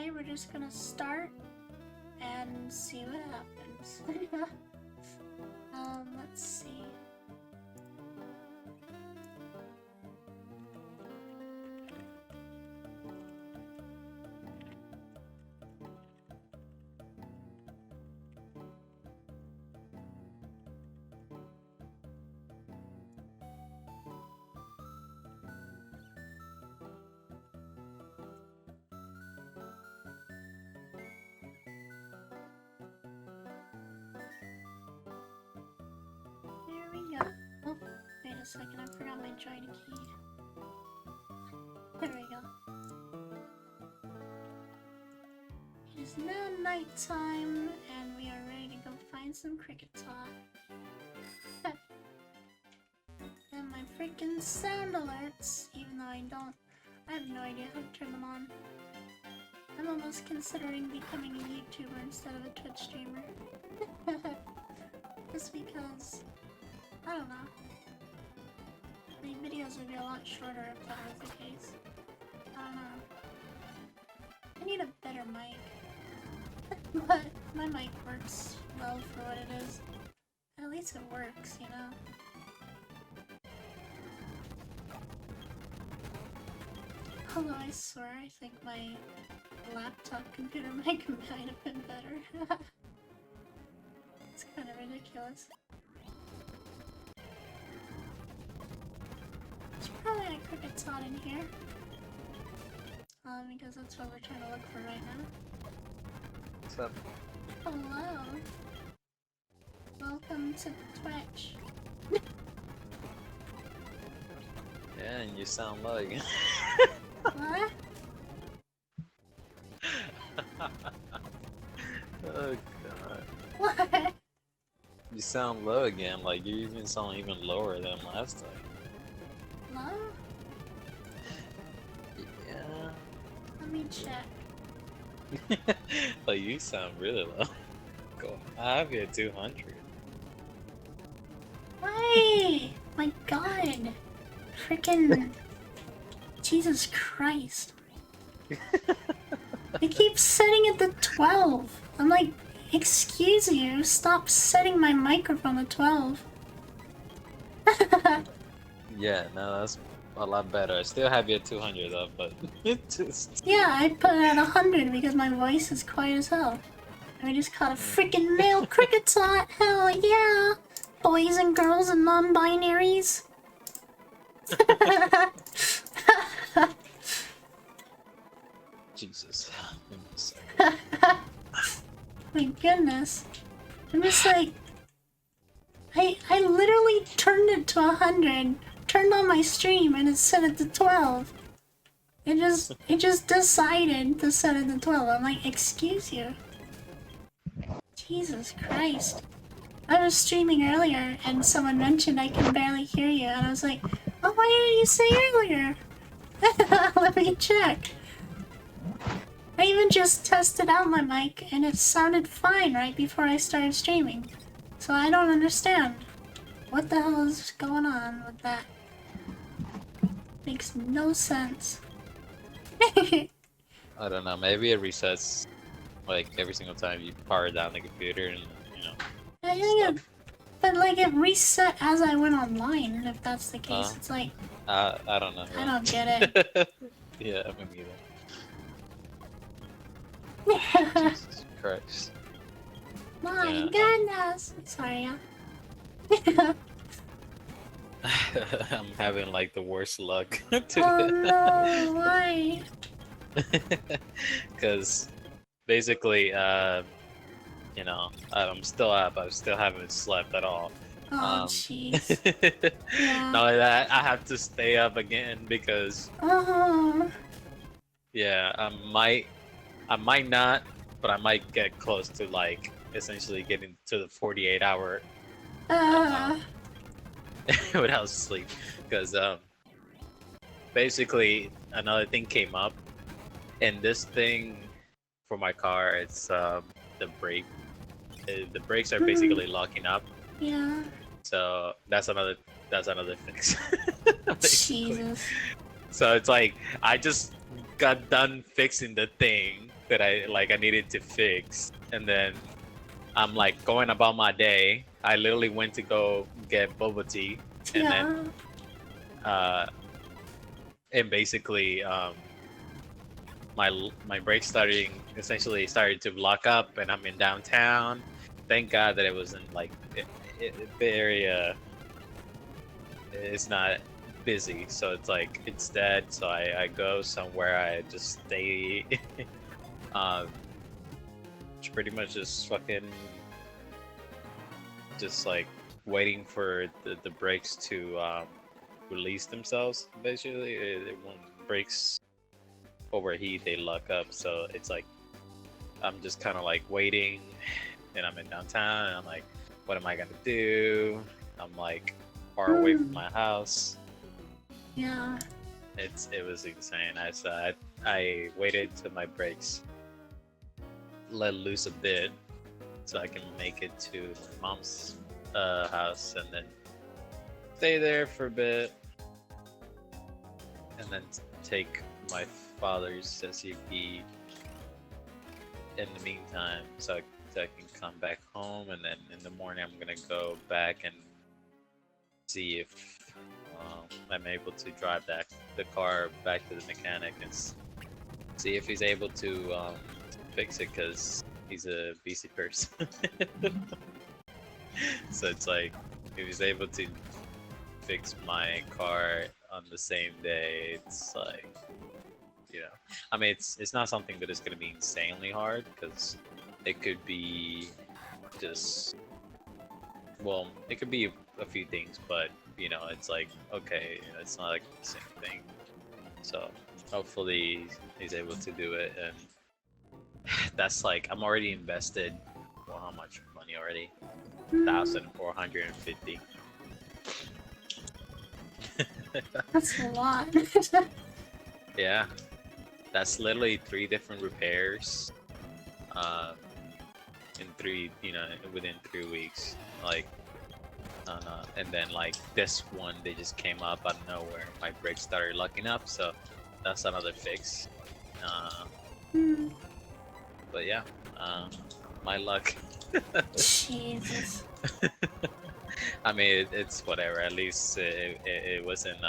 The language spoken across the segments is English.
today we're just gonna start and see what happens. Let's see. Oh, wait a second, I forgot my join key. There we go. It is now nighttime, and we are ready to go find some cricket talk. And my freaking sound alerts, even though I have no idea how to turn them on. I'm almost considering becoming a YouTuber instead of a Twitch streamer. Just because, I don't know. The videos would be a lot shorter if that was the case. I don't know. I need a better mic. But my mic works well for what it is. At least it works, you know? Although I swear I think my laptop computer mic might have been better. It's kind of ridiculous. There's probably a cricket tot in here. Because that's what we're trying to look for right now. What's up? Hello. Welcome to Twitch. Yeah, and you sound low again. What? Oh god. What? You sound low again, like you even sound even lower than last time. Hello? Yeah. Let me check. Like you sound really low. Go. I have you at 200. Why? My god. Freaking. Jesus Christ. I keep setting it to 12. I'm like, excuse you, stop setting my microphone to 12. Yeah, no, that's a lot better. I still have you at 200 though, but it just... Yeah, I put it at 100 because my voice is quiet as hell. And we just caught a freaking male cricket tot. Hell yeah! Boys and girls and non-binaries. Jesus. My goodness. I'm just like... I literally turned it to 100, turned on my stream, and it set it to 12. It just decided to set it to 12. I'm like, excuse you. Jesus Christ. I was streaming earlier, and someone mentioned I can barely hear you, and I was like, oh, why didn't you say earlier? Let me check. I even just tested out my mic, and it sounded fine right before I started streaming. So I don't understand. What the hell is going on with that? Makes no sense. I don't know, maybe it resets like every single time you power down the computer and, you know. I think it, but like it reset as I went online, if that's the case. It's like... I don't know. I don't get it. Yeah, me neither. Jesus Christ. My goodness! Sorry, yeah. I'm having like the worst luck today. Oh no, why? Because basically, you know, I'm still up. I still haven't slept at all. Oh, jeez. Yeah. Not only that, I have to stay up again because, yeah, I might not, but I might get close to like essentially getting to the 48-hour without sleep, because basically another thing came up, and this thing for my car, it's the brake. The brakes are basically locking up. Yeah. So that's another fix. Jesus. So it's like I just got done fixing the thing that I needed to fix, and then I'm like going about my day. I literally went to go get boba tea, and then and basically my brakes essentially started to lock up, and I'm in downtown. Thank God that it wasn't like the area is not busy, so it's like it's dead. So I go somewhere, I just stay pretty much just fucking just like waiting for the brakes to release themselves. Basically when brakes overheat, they lock up, so it's like I'm just kind of like waiting, and I'm in downtown, and I'm like, what am I gonna do? I'm like far away from my house. Yeah. It was insane. I waited till my brakes let loose a bit, so I can make it to my mom's house, and then stay there for a bit, and then take my father's SUV in the meantime, so I can come back home, and then in the morning I'm gonna go back and see if I'm able to drive the car back to the mechanic and see if he's able to fix it, because he's a busy person. So it's like, if he's able to fix my car on the same day, it's like, you know, I mean, it's not something that is going to be insanely hard, because it could be just, well, it could be a few things, but you know, it's like, okay, it's not like the same thing. So hopefully he's able to do it, and that's like, I'm already invested. Well, how much money already? 1,450. That's a lot. Yeah, that's literally 3 different repairs in 3, within 3 weeks. Like, and then like this one, they just came up out of nowhere. My brakes started locking up, so that's another fix. But yeah, my luck. Jesus. I mean, it's whatever. At least it wasn't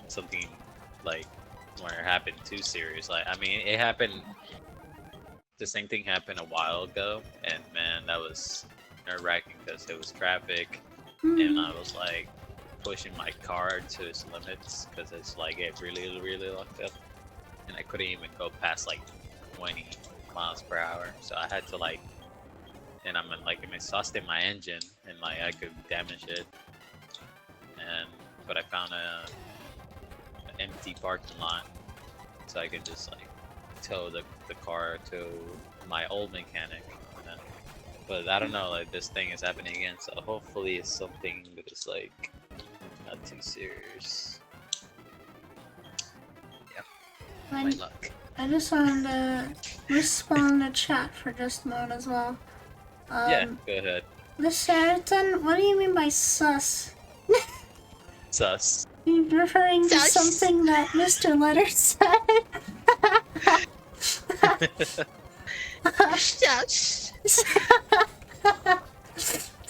something like where it happened too serious. Like, I mean, it happened. The same thing happened a while ago, and man, that was nerve-wracking because it was traffic, and I was like pushing my car to its limits because it's like it really, really locked up, and I couldn't even go past like 20 miles per hour. So I had to like, and I'm exhausting my engine, and like I could damage it, but I found an empty parking lot, so I could just like tow the car to my old mechanic. But I don't know, like this thing is happening again, so hopefully it's something that is like not too serious. Yeah, my luck. I just wanted to respond to chat for just a moment as well. Yeah, go ahead. Mr. Sheraton, what do you mean by sus? Sus. Are you referring to something that Mr. Letter said? Shush.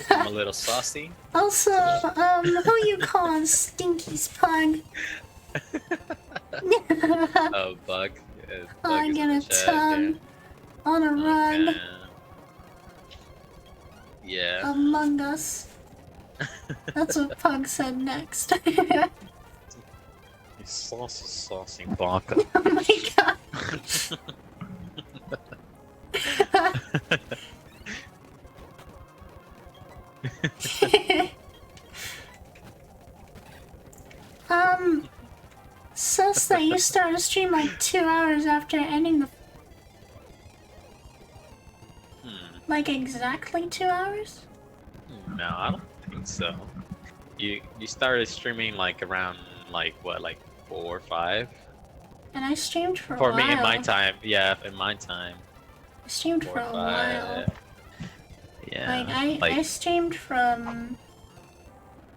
I'm a little saucy. Also, who you calling Stinky's pug? Oh, Bug. I get a tongue on a run. Yeah. Among Us. That's what Pug said next. You saucy Blanca. Oh my god. Sus that you started a stream like 2 hours after ending the... Like exactly 2 hours? No, I don't think so. You started streaming like around like what, like 4 or 5? And I streamed for a For while. me, in my time, yeah, in my time. I streamed for a while. Yeah. Like, I streamed from...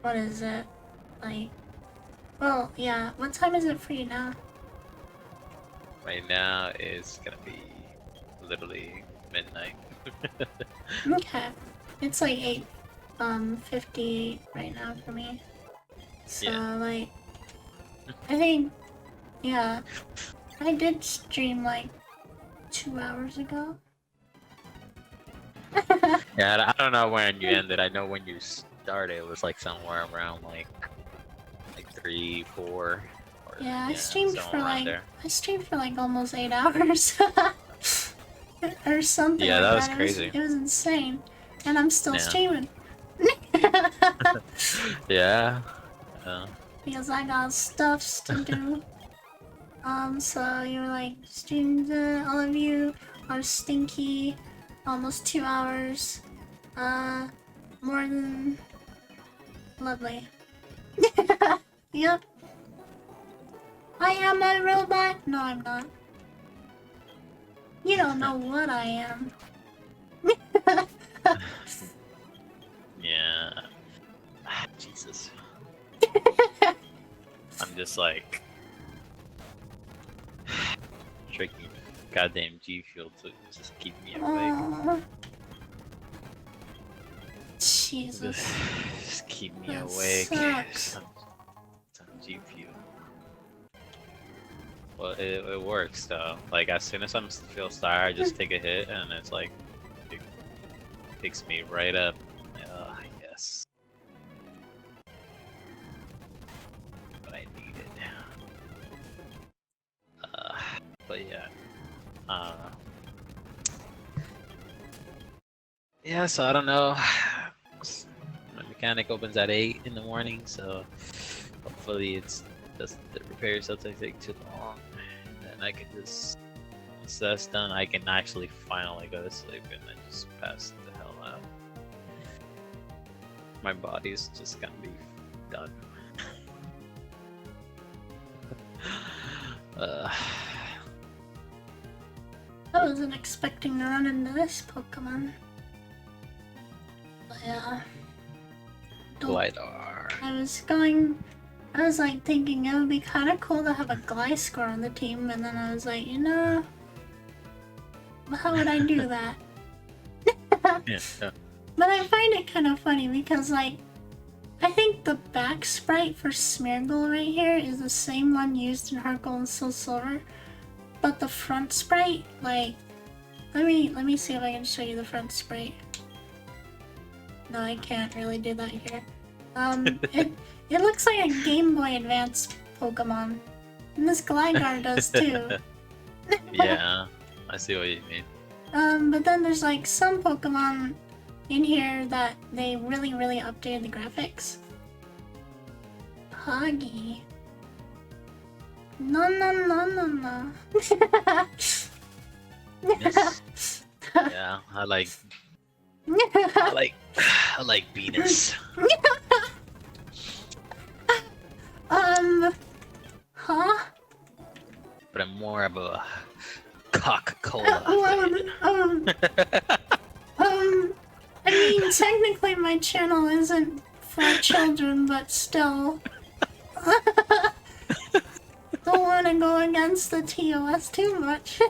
What is it? Like... Well, yeah. What time is it for you now? Right now it's gonna be literally midnight. Okay. It's like 8:58 right now for me. So Yeah. like I think yeah. I did stream like 2 hours ago. Yeah, I don't know when you ended. I know when you started it was like somewhere around like 3, 4 or Yeah, I somewhere around there. I streamed for like almost 8 hours. Or something Yeah, like that was that. crazy. It was insane. And I'm still Yeah. streaming. Yeah. Because I got stuffs to do. So you were like, streamed, all of you are stinky. Almost 2 hours. More than lovely. Yep. I am a robot. No, I'm not. You don't know what I am. Yeah. Jesus. I'm just like drinking goddamn G Fuel to just keep me awake. Aww. Jesus. Just keep me That awake. sucks. Some G Fuel. Well, it works though. Like as soon as I feel tired, I just take a hit and it's like it picks me right up. I guess. But I need it. But yeah. Yeah, so I don't know. My mechanic opens at 8 in the morning, so hopefully the repairs doesn't take too long. And I can just, once that's done, I can actually finally go to sleep and then just pass the hell out. My body's just gonna be done. I wasn't expecting to run into this Pokemon. But yeah. Lidar. I was like thinking it would be kind of cool to have a Gliscor on the team, and then I was like, you know, how would I do that? Yeah. But I find it kind of funny because, like, I think the back sprite for Smeargle right here is the same one used in HeartGold and SoulSilver, but the front sprite, like, let me see if I can show you the front sprite. No, I can't really do that here. It looks like a Game Boy Advance Pokemon, and this Gligar does too. Yeah, I see what you mean. But then there's like some Pokemon in here that they really updated the graphics. Huggy. No. Yes. Yeah, I like Venus. Huh? But I'm more of a Coca-Cola fan. I mean, technically my channel isn't for children, but still. Don't want to go against the TOS too much.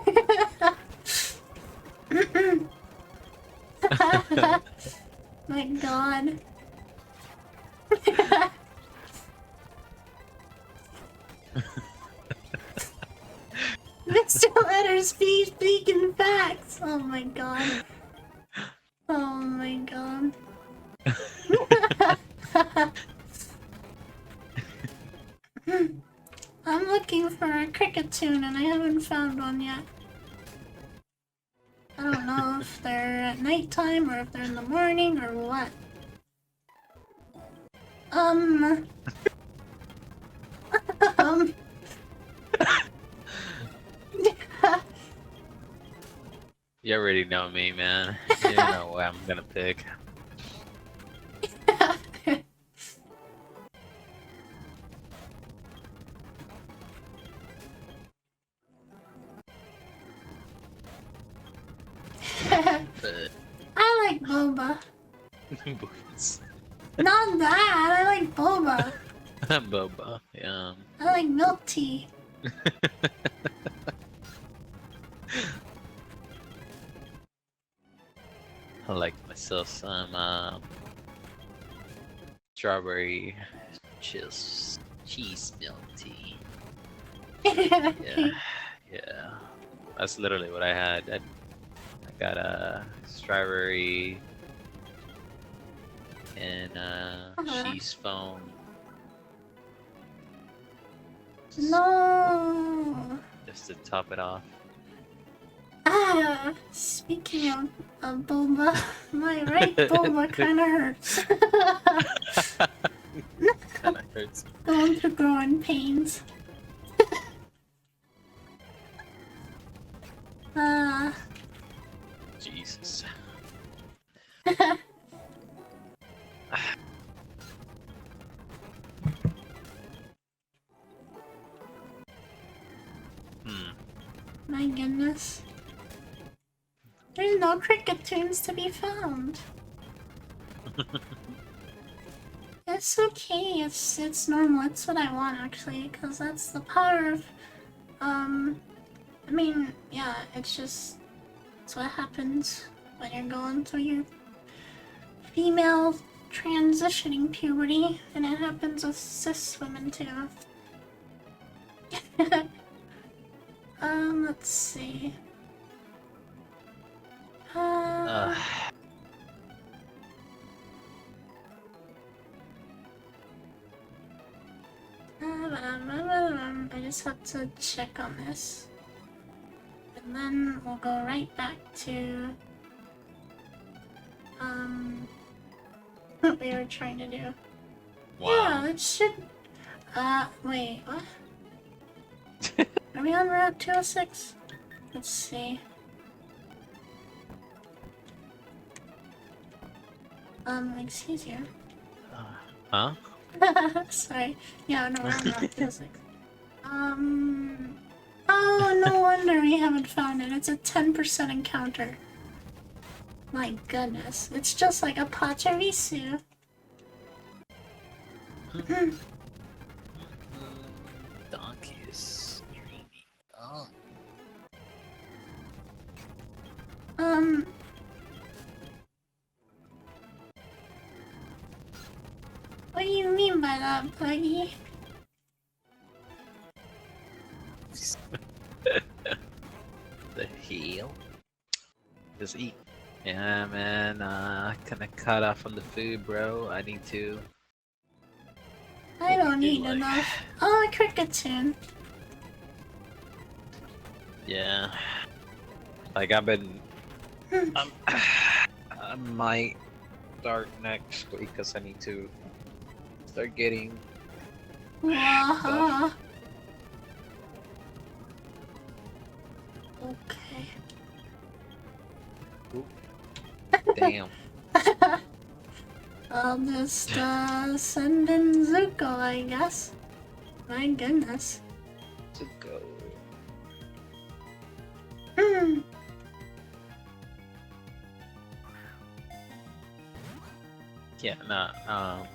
My god. Mr. Letters speaking facts. Oh my god. Oh my god. I'm looking for a cricket tune and I haven't found one yet. I don't know if they're at nighttime or if they're in the morning or what. You already know me, man. You know what I'm gonna pick. I like boba. Boots. Not that, I like boba. Boba, yeah. I like milk tea. I like myself some strawberry cheese milk tea. Yeah, yeah. That's literally what I had. I got a strawberry and cheese foam. No. Just to top it off. Ah, speaking of boba, my right boba kind of hurts. Kinda hurts. Going through growing pains. Jesus. My goodness. There's no cricket tunes to be found. It's okay, it's normal, it's what I want actually, because that's the power of, I mean, yeah, it's just, it's what happens when you're going through your female transitioning puberty, and it happens with cis women too. Let's see. I just have to check on this. And then we'll go right back to what we were trying to do. Wow. Yeah, it should wait, what? Are we on Route 206? Let's see. Excuse you. Huh? Sorry. Yeah, no, we're on Route 206. Oh, no wonder we haven't found it. It's a 10% encounter. My goodness. It's just like a Pachirisu. Donkey is dreamy. Oh. What do you mean by that, Puggy? The heel. Just eat. Yeah, man. Kinda cut off on the food, bro. I need to. I don't eat like... enough. Oh, a cricket tune. Yeah. Like I've been. I might start next week because I need to start getting. Wow. Okay. Damn. I'll just send in Zuko, I guess. My goodness. To go. Yeah, nah.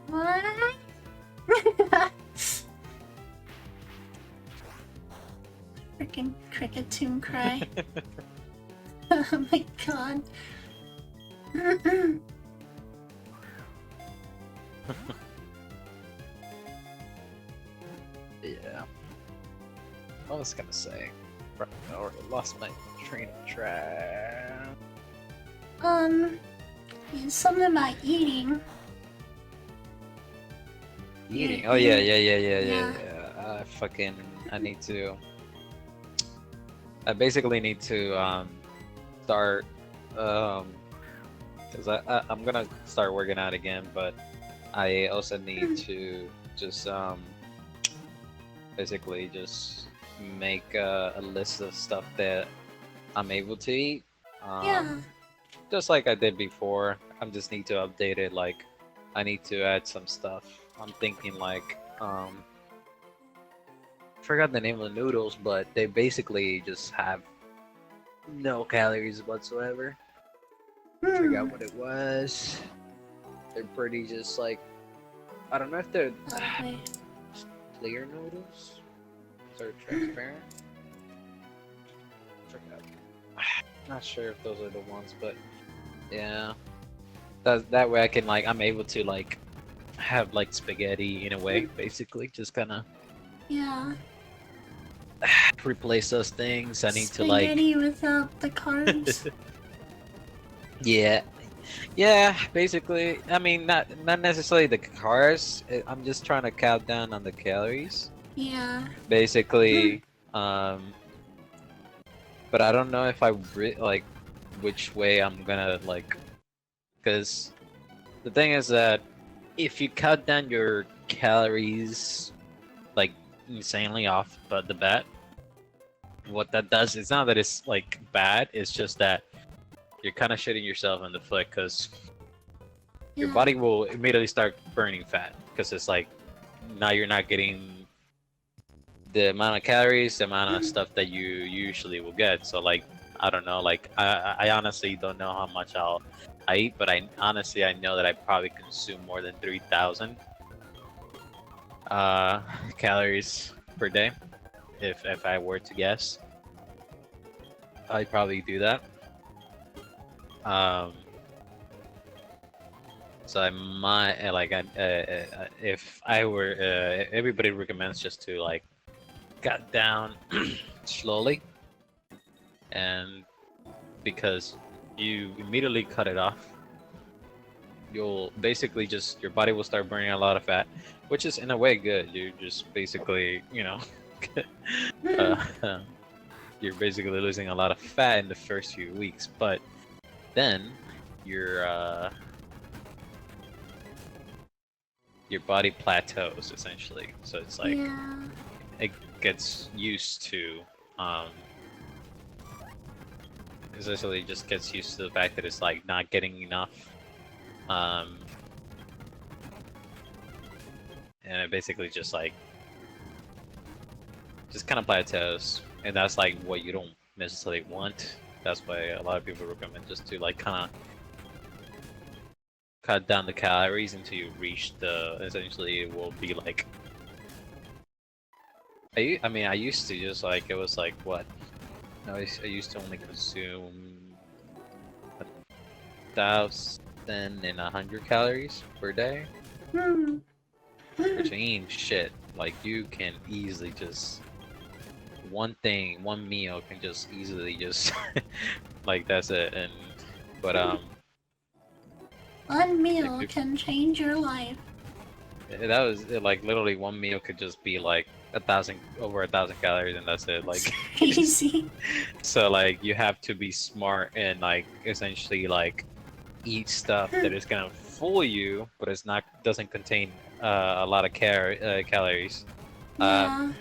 What? Freaking cricket tune cry. Oh my god. Yeah. I was gonna say. I already lost my train of track. Something about eating. Eating? Oh yeah. I need to. I basically need to start because I'm gonna start working out again, but I also need to just basically just make a list of stuff that I'm able to eat. Yeah. Just like I did before. I just need to update it. Like I need to add some stuff. I'm thinking like forgot the name of the noodles, but they basically just have no calories whatsoever. Forgot what it was. They're pretty just like I don't know if they're clear noodles. They're transparent. Forgot. Not sure if those are the ones, but yeah. That way I can like I'm able to like have like spaghetti in a way, basically, just kind of Yeah. replace those things. I need Spaghetti to without the carbs. like yeah. Yeah, basically. I mean, not necessarily the carbs. I'm just trying to cut down on the calories. Yeah. Basically, but I don't know if I like which way I'm gonna like, because the thing is that if you cut down your calories like insanely off but the bat, what that does is not that it's like bad, it's just that you're kind of shooting yourself in the foot because your Yeah. body will immediately start burning fat because it's like now you're not getting the amount of calories, the amount of stuff that you usually will get. So like I don't know, like I honestly don't know how much I eat, but I know that I probably consume more than 3,000 calories per day. If I were to guess, I'd probably do that. So I might like if I were everybody recommends just to like cut down slowly, and because you immediately cut it off, you'll basically just your body will start burning a lot of fat, which is in a way good. You're just basically you're basically losing a lot of fat in the first few weeks, but then your body plateaus essentially. So it's like Yeah. it gets used to essentially just gets used to the fact that it's like not getting enough, and it basically just like just kind of plateaus, and that's like what you don't necessarily want. That's why a lot of people recommend just to like kind of cut down the calories until you reach the essentially it will be like I mean I used to just like it was like what I used to only consume 1,100 calories per day, which ain't shit. Like you can easily just one meal can just easily just like that's it. And but One meal like, can change your life. that was like literally one meal could just be like over 1,000 calories, and that's it. Like Crazy. so like you have to be smart and like essentially like eat stuff that is gonna fool you, but it's not doesn't contain a lot of calories. Yeah.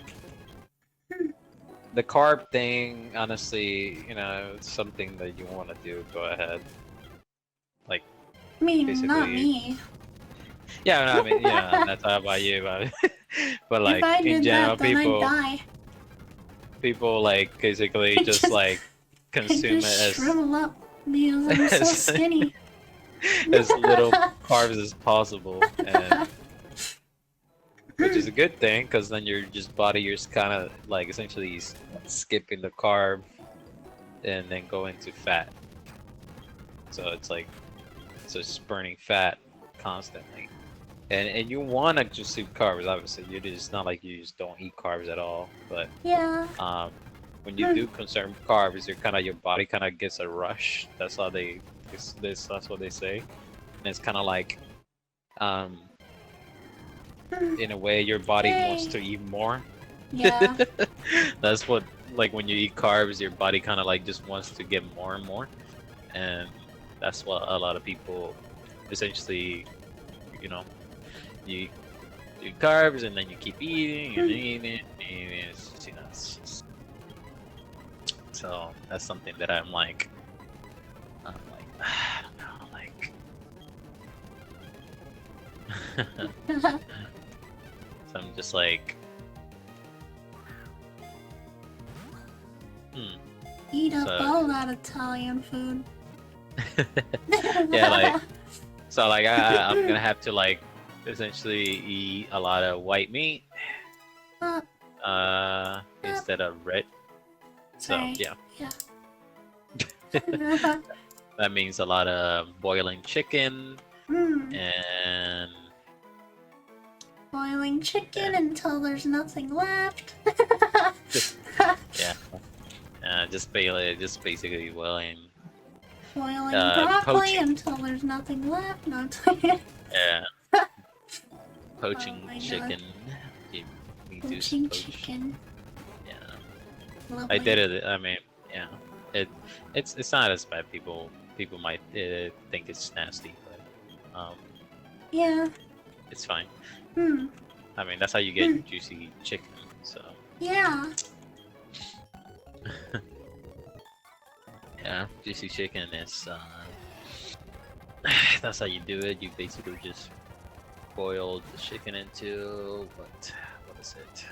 The carb thing, honestly, it's something that you want to do. Go ahead. Like I mean, basically, not me. yeah, no, I mean, I'm not talking about you, but like If I in did general, that, then people I'd die. like basically I just like I consume it just as shrivel up because I'm so skinny. as little carbs as possible, and which is a good thing because then your body you're kind of like essentially skipping the carb and then go into fat. So it's like just burning fat constantly, and you want to just eat carbs. Obviously, it's not like you just don't eat carbs at all, but Yeah. when you do consume carbs, your body kind of gets a rush. That's how that's what they say, and it's kind of like in a way your body wants to eat more. Yeah. That's what like when you eat carbs, your body kind of like just wants to get more and more, and that's what a lot of people essentially, you eat carbs and then you keep eating and eating and eating. It's just, it's just... So that's something that I'm like I don't know, like so I'm just like Eat up So- all that Italian food. yeah, like so like I'm gonna have to like essentially eat a lot of white meat, instead of red. So Sorry. yeah, Yeah. that means a lot of boiling chicken Hmm. and Boiling chicken until there's nothing left. yeah, just basically boiling. Boiling broccoli Poaching. until there's nothing left. No, Yeah, oh poaching my chicken. god. You do some Poaching poach. chicken. Yeah, Lovely. I did it. I mean, yeah, it's not as bad. People might think it's nasty, but Yeah. it's fine. Hmm. I mean, that's how you get juicy chicken. So Yeah. yeah, juicy chicken is that's how you do it. You basically just boil the chicken into what is it?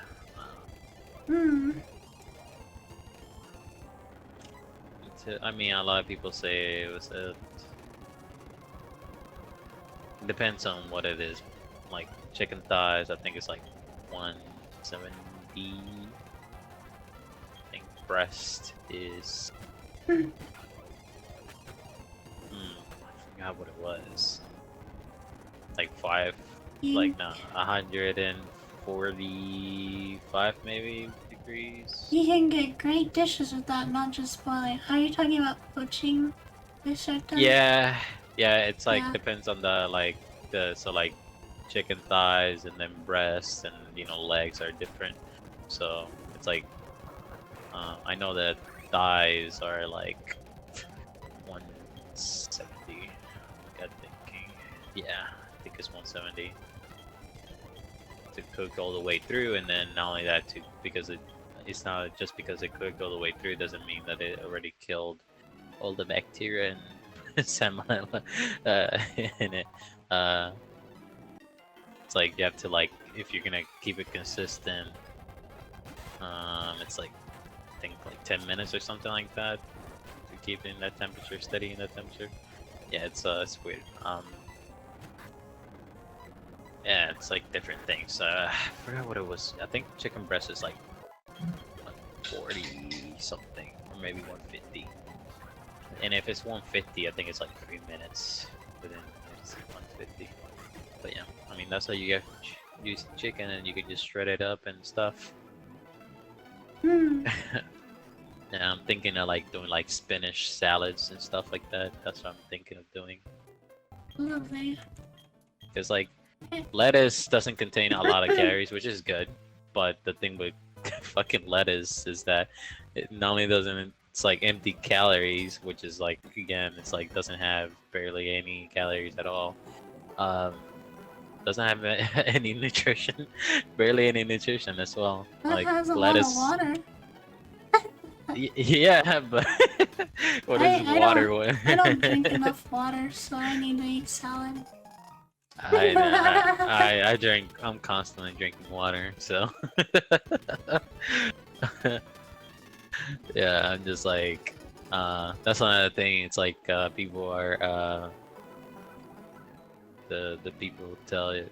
Hmm. I mean, a lot of people say it was depends on what it is. Like chicken thighs, I think it's like 170. I think breast is. I forgot what it was. Like like no, 145 maybe degrees. You can get great dishes with that, not just boiling. Are you talking about poaching fish items? Yeah, it's like Yeah. depends on the so like chicken thighs and then breasts and legs are different. So it's like I know that thighs are like 170. I'm thinking, yeah, I think it's 170 to cook all the way through, and then not only that, because it's not just because it cooked all the way through doesn't mean that it already killed all the bacteria and salmonella in it. It's like you have to if you're gonna keep it consistent, it's like I think like 10 minutes or something like that to keep it in that temperature, steady in that temperature. Yeah, it's weird. Yeah, it's like different things. I forgot what it was. I think chicken breast is like 140 something, or maybe 150. And if it's 150, I think it's like 3 minutes within it's 150. But yeah, I mean that's how you get use chicken, and you can just shred it up and stuff. Yeah, I'm thinking of doing spinach salads and stuff like that. That's what I'm thinking of doing. Lovely. Because lettuce doesn't contain a lot of calories, which is good. But the thing with fucking lettuce is that it not only doesn't it's empty calories, which is again, it's doesn't have barely any calories at all. Doesn't have any nutrition, barely any nutrition as well. That has a lettuce. lot of water. Yeah, but what is water? I don't drink enough water, so I need to eat salad. I drink. I'm constantly drinking water, so yeah, I'm just that's another thing. It's people are the people tell you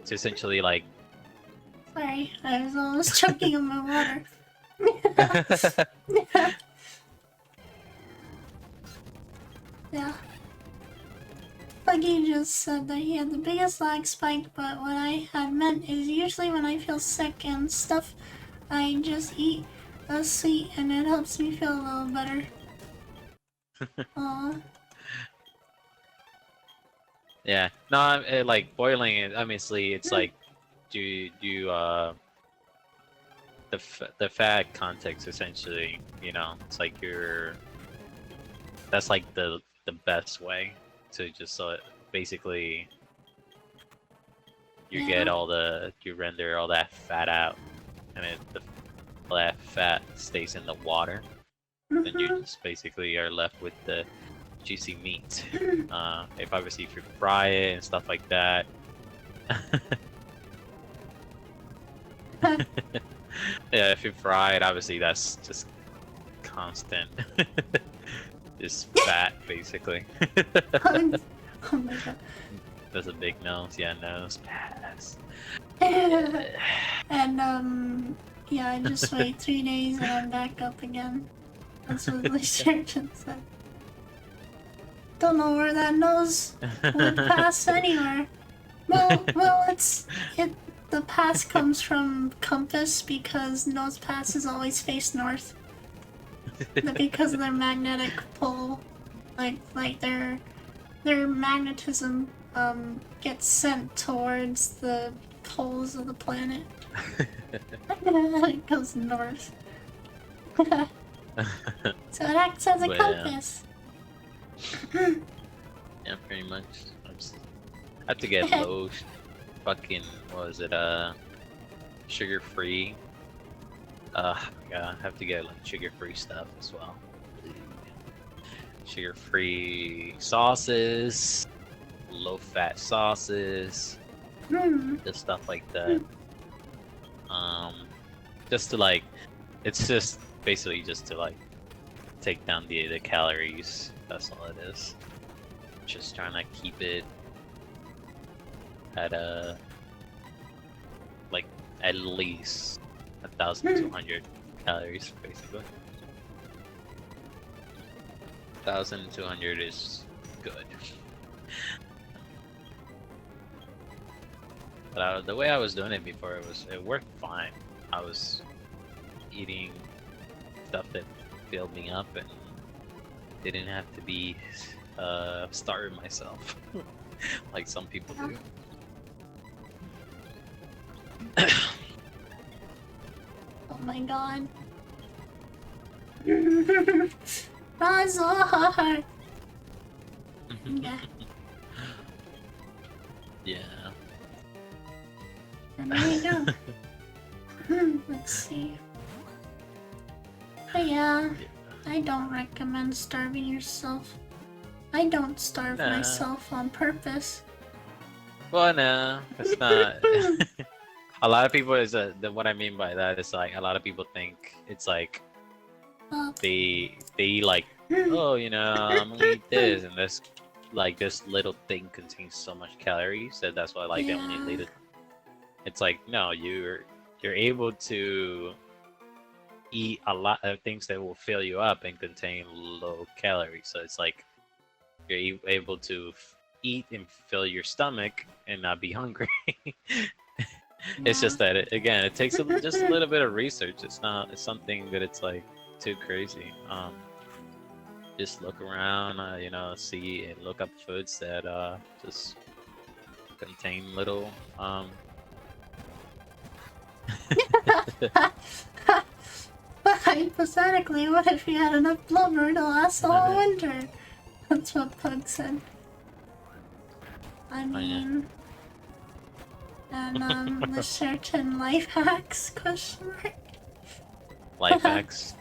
to essentially Sorry, I was almost choking on my water. Yeah. Buggy just said that he had the biggest lag spike, but what I had meant is usually when I feel sick and stuff, I just eat a sweet and it helps me feel a little better. Aww. Yeah, no, boiling it. Obviously, it's do the fat context essentially. It's that's the best way to just basically you get you render all that fat out, and all that fat stays in the water. Then you just basically are left with the juicy meat. If you fry it and stuff like that. Yeah, if you fry it, obviously that's just constant. Just fat, basically. Oh my god. That's a big nose. Yeah, nose pass. And Yeah, I just wait 3 days and I'm back up again. That's what the surgeon said. Don't know where that nose would pass anywhere. Well, the pass comes from compass because nose passes always face north. Because of their magnetic pull, like their magnetism gets sent towards the poles of the planet. It goes north. So it acts as a compass. Yeah, pretty much. I have to get low fucking, what was it, sugar-free. Yeah, I have to get like sugar-free stuff as well. Sugar-free sauces, low-fat sauces, just stuff like that. Just to like, it's just basically just to like take down the calories. That's all it is. Just trying to keep it at like at least 1,200 calories, basically. 1,200 is good. But the way I was doing it before, it worked fine. I was eating stuff that filled me up and didn't have to be starving myself like some people do. Oh my god. That's so hard. Yeah. Yeah. And there you go. Let's see. But yeah, I don't recommend starving yourself. I don't starve myself on purpose. Well, no, it's not. A lot of people what I mean by that is like a lot of people think it's like they like, oh, you know, I'm gonna eat this and this little thing contains so much calories that that's why like they only eat it. It's like, no, you're able to eat a lot of things that will fill you up and contain low calories. So it's like you're able to eat and fill your stomach and not be hungry. It's just that it takes just a little bit of research. It's something that it's like too crazy. Just look around, you know, see and look up foods that just contain little But hypothetically, what if you had enough blubber to last all winter? That's what Pug said. I mean, and the certain life hacks question mark. Life hacks.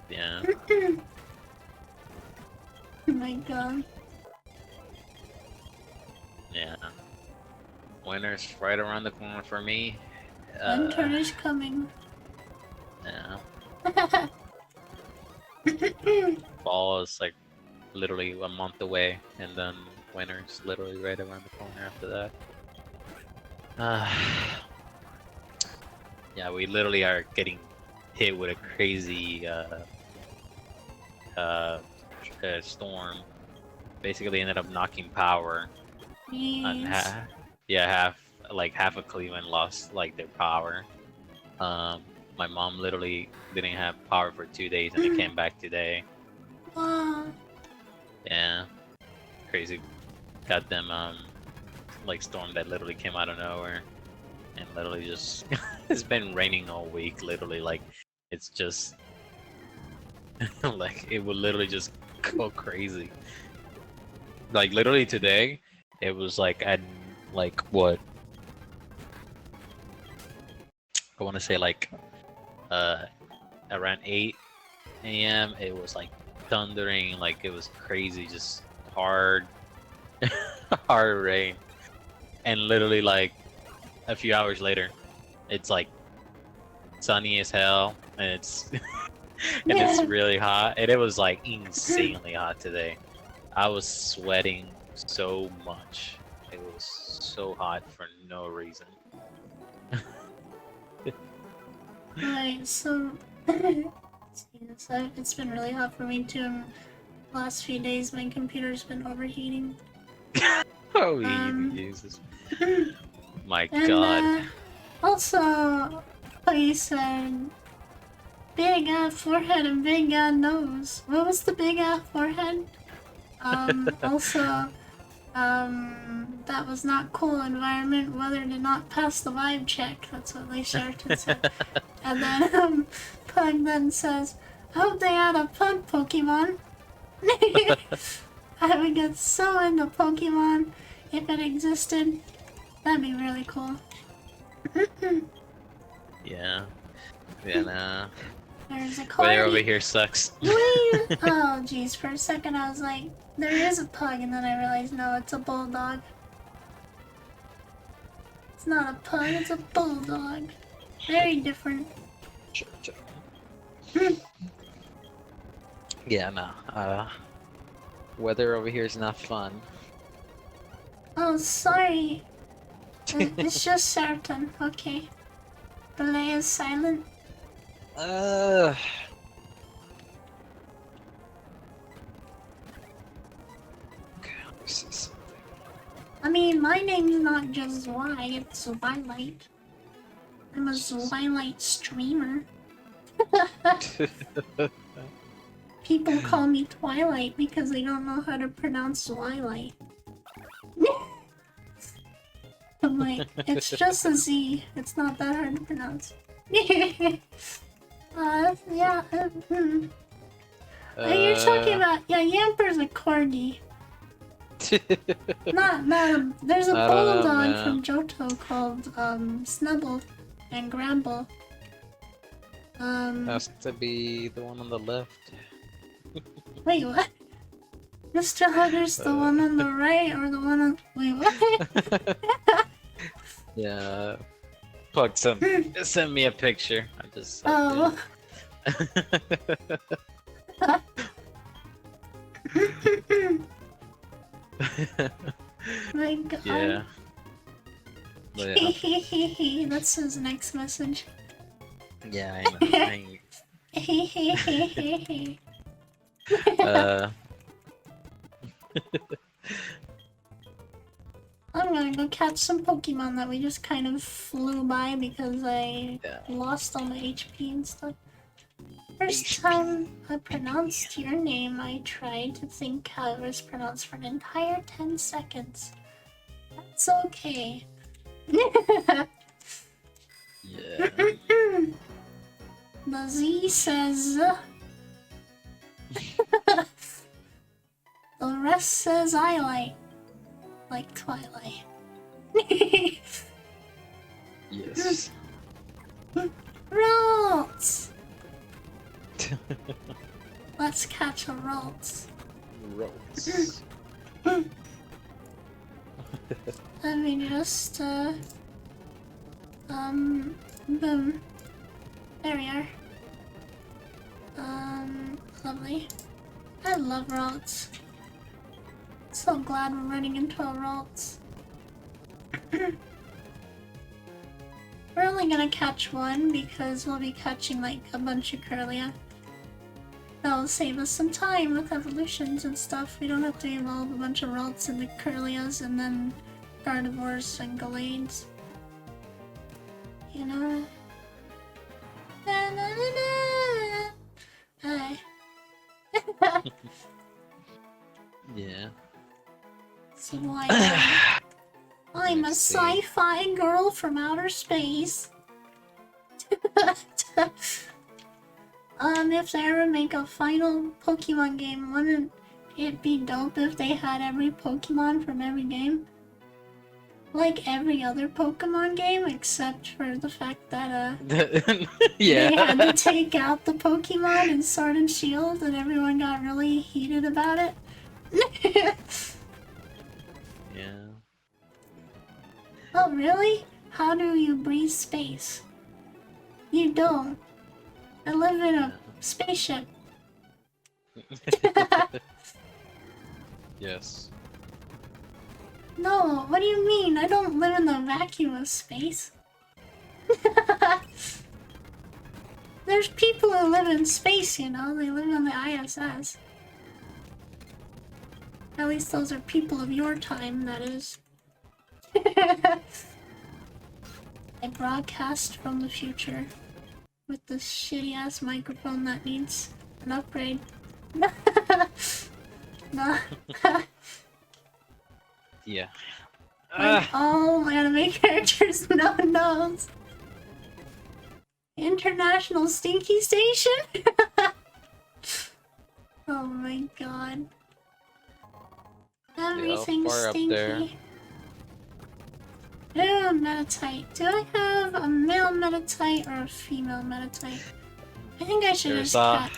Yeah. Oh my god. Yeah. Winter's right around the corner for me. Winter is coming. Yeah. Fall is like literally a month away, and then winter's literally right around the corner after that. Yeah, we literally are getting hit with a crazy storm. Basically ended up knocking power. And half of Cleveland lost like their power. My mom literally didn't have power for 2 days and it came back today. Yeah, crazy. Got them like storm that literally came out of nowhere and literally just it's been raining all week. Literally, like it's just like it would literally just go crazy. Like literally today, it was like at like what I want to say like around 8 a.m. it was like thundering, like it was crazy, just hard hard rain, and literally like a few hours later it's like sunny as hell and it's and it's really hot, and it was like insanely hot today. I was sweating so much. It was so hot for no reason. Alright, so... Jesus, it's been really hot for me too. In the last few days, my computer's been overheating. Oh, Jesus. My and, God. Also, he said, big forehead and big nose. What was the big forehead? Also, that was not cool environment. Weather did not pass the vibe check. That's what they shouted said. And then, Pug then says, hope they had a Pug Pokemon. I would get so into Pokemon if it existed. That'd be really cool. Yeah. Yeah, nah. There's a Weather card. over here sucks. Oh, jeez. For a second, I was like, there is a pug, and then I realized, no, it's a bulldog. It's not a pug, it's a bulldog. Very different. Yeah, no. Weather over here is not fun. Oh, sorry. It's just certain. Okay. Belay is silent. Okay, let me see something. I mean, my name's not just Zwei, it's Zwilight. I'm a Zwilight streamer. People call me Twilight because they don't know how to pronounce Zwilight. I'm like, it's just a Z. It's not that hard to pronounce. Yeah. You're talking about, yeah, Yamper's a corgi. There's a bulldog from Johto called Snubble and Gramble. Has to be the one on the left. Wait, what? Mr. Hugger's the one on the right or the one on... Wait, what? Yeah. Plug send me a picture. I just Oh. My god. Yeah. Yeah. That's his next message. Yeah, I know. I'm gonna go catch some Pokemon that we just kind of flew by because I lost all my HP and stuff. First time I pronounced your name, I tried to think how it was pronounced for an entire 10 seconds. That's okay. Yeah. The Z says... The rest says I like Twilight. Yes. Ralts! Let's catch a Ralts. Rolls. Let me just, boom. There we are. Lovely. I love Ralts. So glad we're running into a Ralts. We're only gonna catch one because we'll be catching like a bunch of Curlia. That'll save us some time with evolutions and stuff. We don't have to evolve a bunch of Ralts into Curlias and then Gardevoirs and Galades. You know? Na na na na! Hi. Yeah. So why? I'm a sci-fi girl from outer space. If they ever make a final Pokemon game, wouldn't it be dope if they had every Pokemon from every game? Like every other Pokemon game, except for the fact that, yeah. they had to take out the Pokemon in Sword and Shield and everyone got really heated about it. Yeah. Oh, really? How do you breathe space? You don't. I live in a spaceship. Yes. No, what do you mean? I don't live in the vacuum of space. there's people who live in space, you know? They live on the ISS. At least those are people of your time, that is. I broadcast from the future with this shitty-ass microphone that needs an upgrade. No. Yeah. Like all anime characters, no one knows. International Stinky Station? Oh my god. Everything's stinky. Ooh, metatite. Do I have a male metatite or a female metatite? I think I should just cut.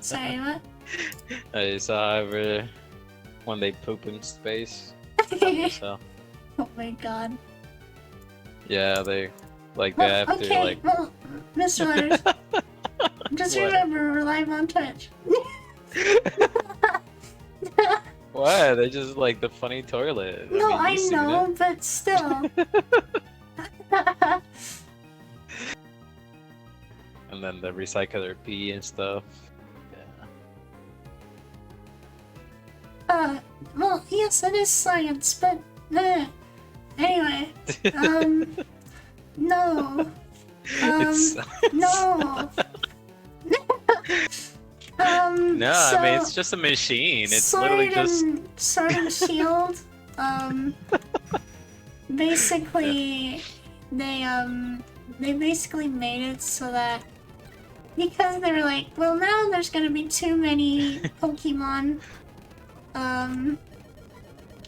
Sorry, what? I saw ever when they poop in space. So. Oh my god. Yeah, they like they have okay, to like. Well, Mr. Letters, just remember we're live on Twitch. What? They just like the funny toilet. No, I mean, I know, but still. And then the recycler pee and stuff. Yeah. Well, yes, it is science, but anyway, no, no. No, so, I mean it's just a machine. It's literally just Sword and Shield. Basically, they basically made it so that because they were like, well, now there's gonna be too many Pokemon.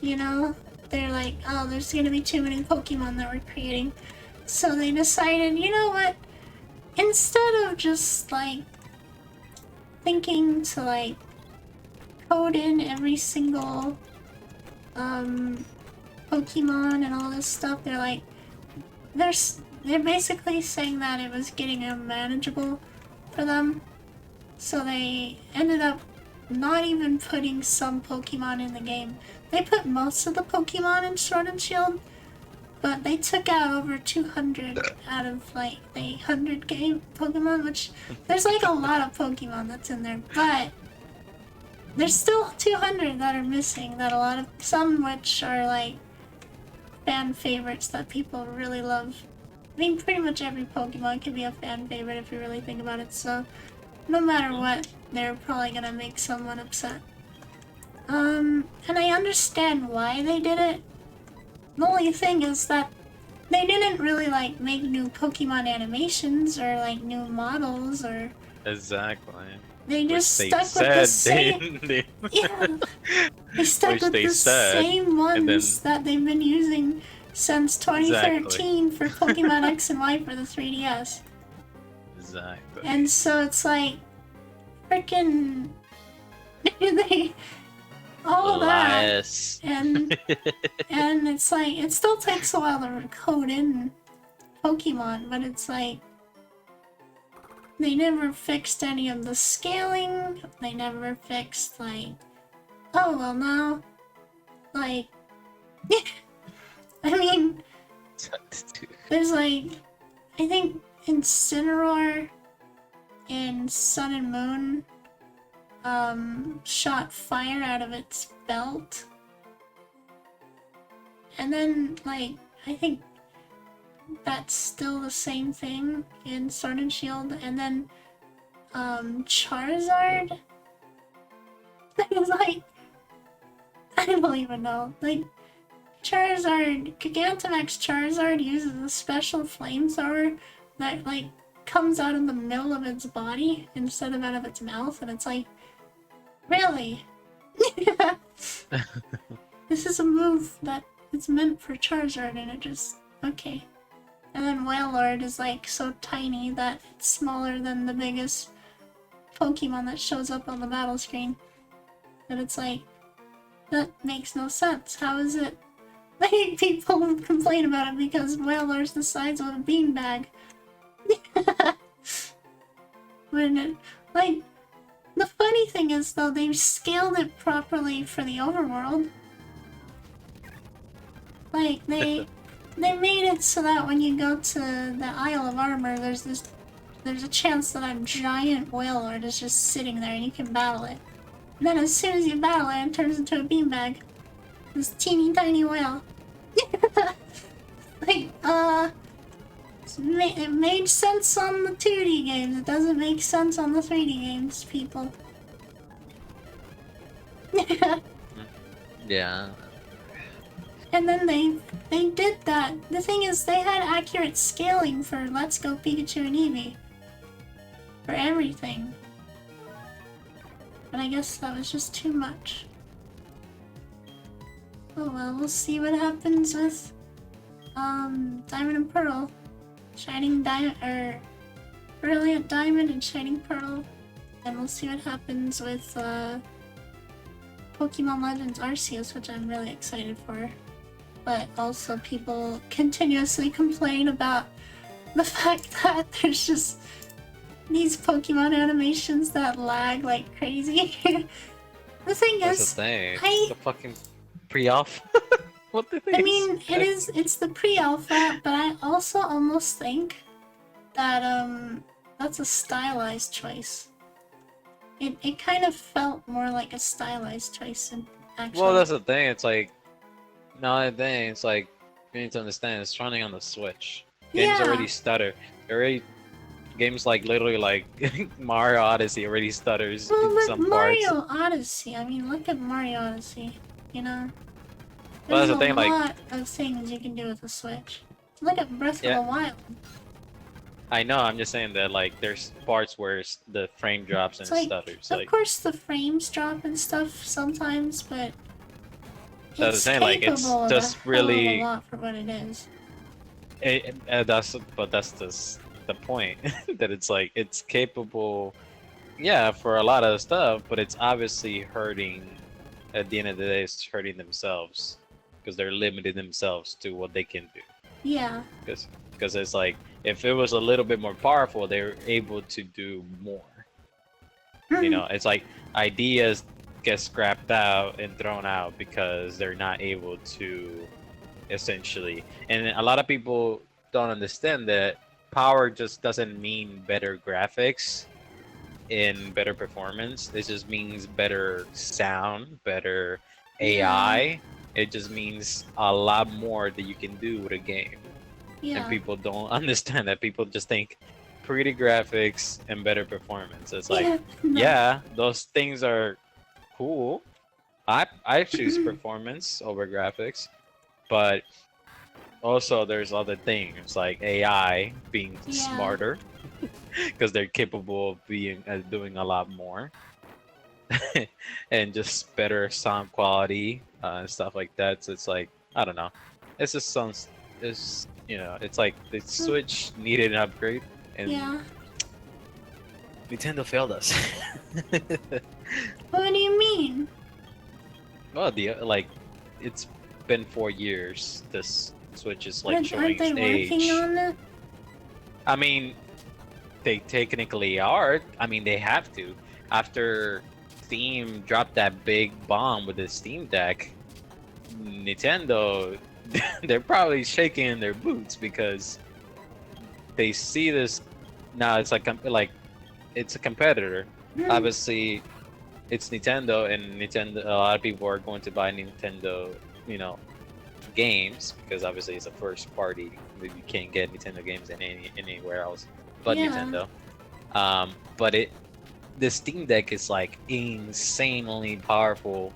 You know, they're like, oh, there's gonna be too many Pokemon that we're creating. So they decided, you know what? Instead of just like thinking to like code in every single Pokemon and all this stuff, they're like, they're basically saying that it was getting unmanageable for them. So they ended up not even putting some Pokemon in the game. They put most of the Pokemon in Sword and Shield, but they took out over 200 out of like the 100 game Pokemon, which there's like a lot of Pokemon that's in there, but there's still 200 that are missing, that some which are like fan favorites that people really love. I mean, pretty much every Pokemon can be a fan favorite if you really think about it, so no matter what, they're probably gonna make someone upset. And I understand why they did it. The only thing is that they didn't really like make new Pokemon animations or like new models or... Exactly. They just stuck with the same... Yeah. They stuck with the same ones that they've been using since 2013 for Pokemon X and Y for the 3DS. Exactly. And so it's like... Frickin'... they... all that, and it's like, it still takes a while to code in Pokemon, but it's like, they never fixed any of the scaling, they never fixed, like, oh, well now, like, I mean, there's like, I think Incineroar in Sun and Moon, shot fire out of its belt. And then, like, I think that's still the same thing in Sword and Shield. And then, Charizard? It's like, I don't even know. Like, Charizard, Gigantamax Charizard uses a special flamethrower that, like, comes out of the middle of its body instead of out of its mouth, and it's like, really? This is a move that is meant for Charizard, and it just... okay. And then Wailord is like so tiny that it's smaller than the biggest Pokemon that shows up on the battle screen. And it's like, that makes no sense. How is it? Like, people complain about it because Wailord's the size of a beanbag. When it... like... The funny thing is, though, they've scaled it properly for the overworld. Like, they made it so that when you go to the Isle of Armor, there's this there's a chance that a giant whale lord is just sitting there and you can battle it. And then as soon as you battle it, it turns into a beanbag. This teeny tiny whale. Like, it made sense on the 2D games. It doesn't make sense on the 3D games, people. Yeah. And then they did that. The thing is, they had accurate scaling for Let's Go Pikachu and Eevee. For everything. But I guess that was just too much. Oh well, we'll see what happens with Diamond and Pearl. Shining Diamond, or Brilliant Diamond and Shining Pearl. And we'll see what happens with Pokemon Legends Arceus, which I'm really excited for. But also people continuously complain about the fact that there's just these Pokemon animations that lag like crazy. The thing That's is, the thing. The fucking pre-alpha. What the thing? I mean, it's the pre-alpha, but I also almost think that that's a stylized choice. It kind of felt more like a stylized choice than actually. Well, that's the thing. It's like, no, the thing. It's like you need to understand. It's running on the Switch. Games already stutter. Games like literally like Mario Odyssey already stutters in some Mario parts. Odyssey. I mean, look at Mario Odyssey. You know, Well, there's that's the thing, a like- lot of things you can do with the Switch. Look at Breath of the Wild. I know. I'm just saying that like there's parts where the frame drops and It's like, stutters. of Like course, the frames drop and stuff sometimes, but so the it's thing, like it's capable of just a hell of a really. lot for what it is. That's the point that it's like it's capable, yeah, for a lot of stuff, but it's obviously hurting. At the end of the day, it's hurting themselves because they're limiting themselves to what they can do. Yeah. Because it's like if it was a little bit more powerful, they're able to do more. You know, it's like ideas get scrapped out and thrown out because they're not able to essentially. And a lot of people don't understand that power just doesn't mean better graphics and better performance. It just means better sound, better AI. It just means a lot more that you can do with a game. Yeah. And people don't understand that. People just think pretty graphics and better performance. It's like, yeah, those things are cool. I choose performance over graphics, but also there's other things like AI being smarter because they're capable of doing a lot more, and just better sound quality and stuff like that. So it's like, I don't know. It's just sounds. It's, you know, it's like the Switch needed an upgrade, and Nintendo failed us. What do you mean? Well, it's been 4 years. This Switch is like showing Aren't they its age. working on it? I mean, they technically are. I mean, they have to. After Steam dropped that big bomb with the Steam Deck, Nintendo, they're probably shaking their boots because they see this. Now it's like it's a competitor. Obviously, it's Nintendo, and Nintendo. A lot of people are going to buy Nintendo, you know, games because obviously it's a first party. You can't get Nintendo games in anywhere else but Nintendo. But the Steam Deck is like insanely powerful.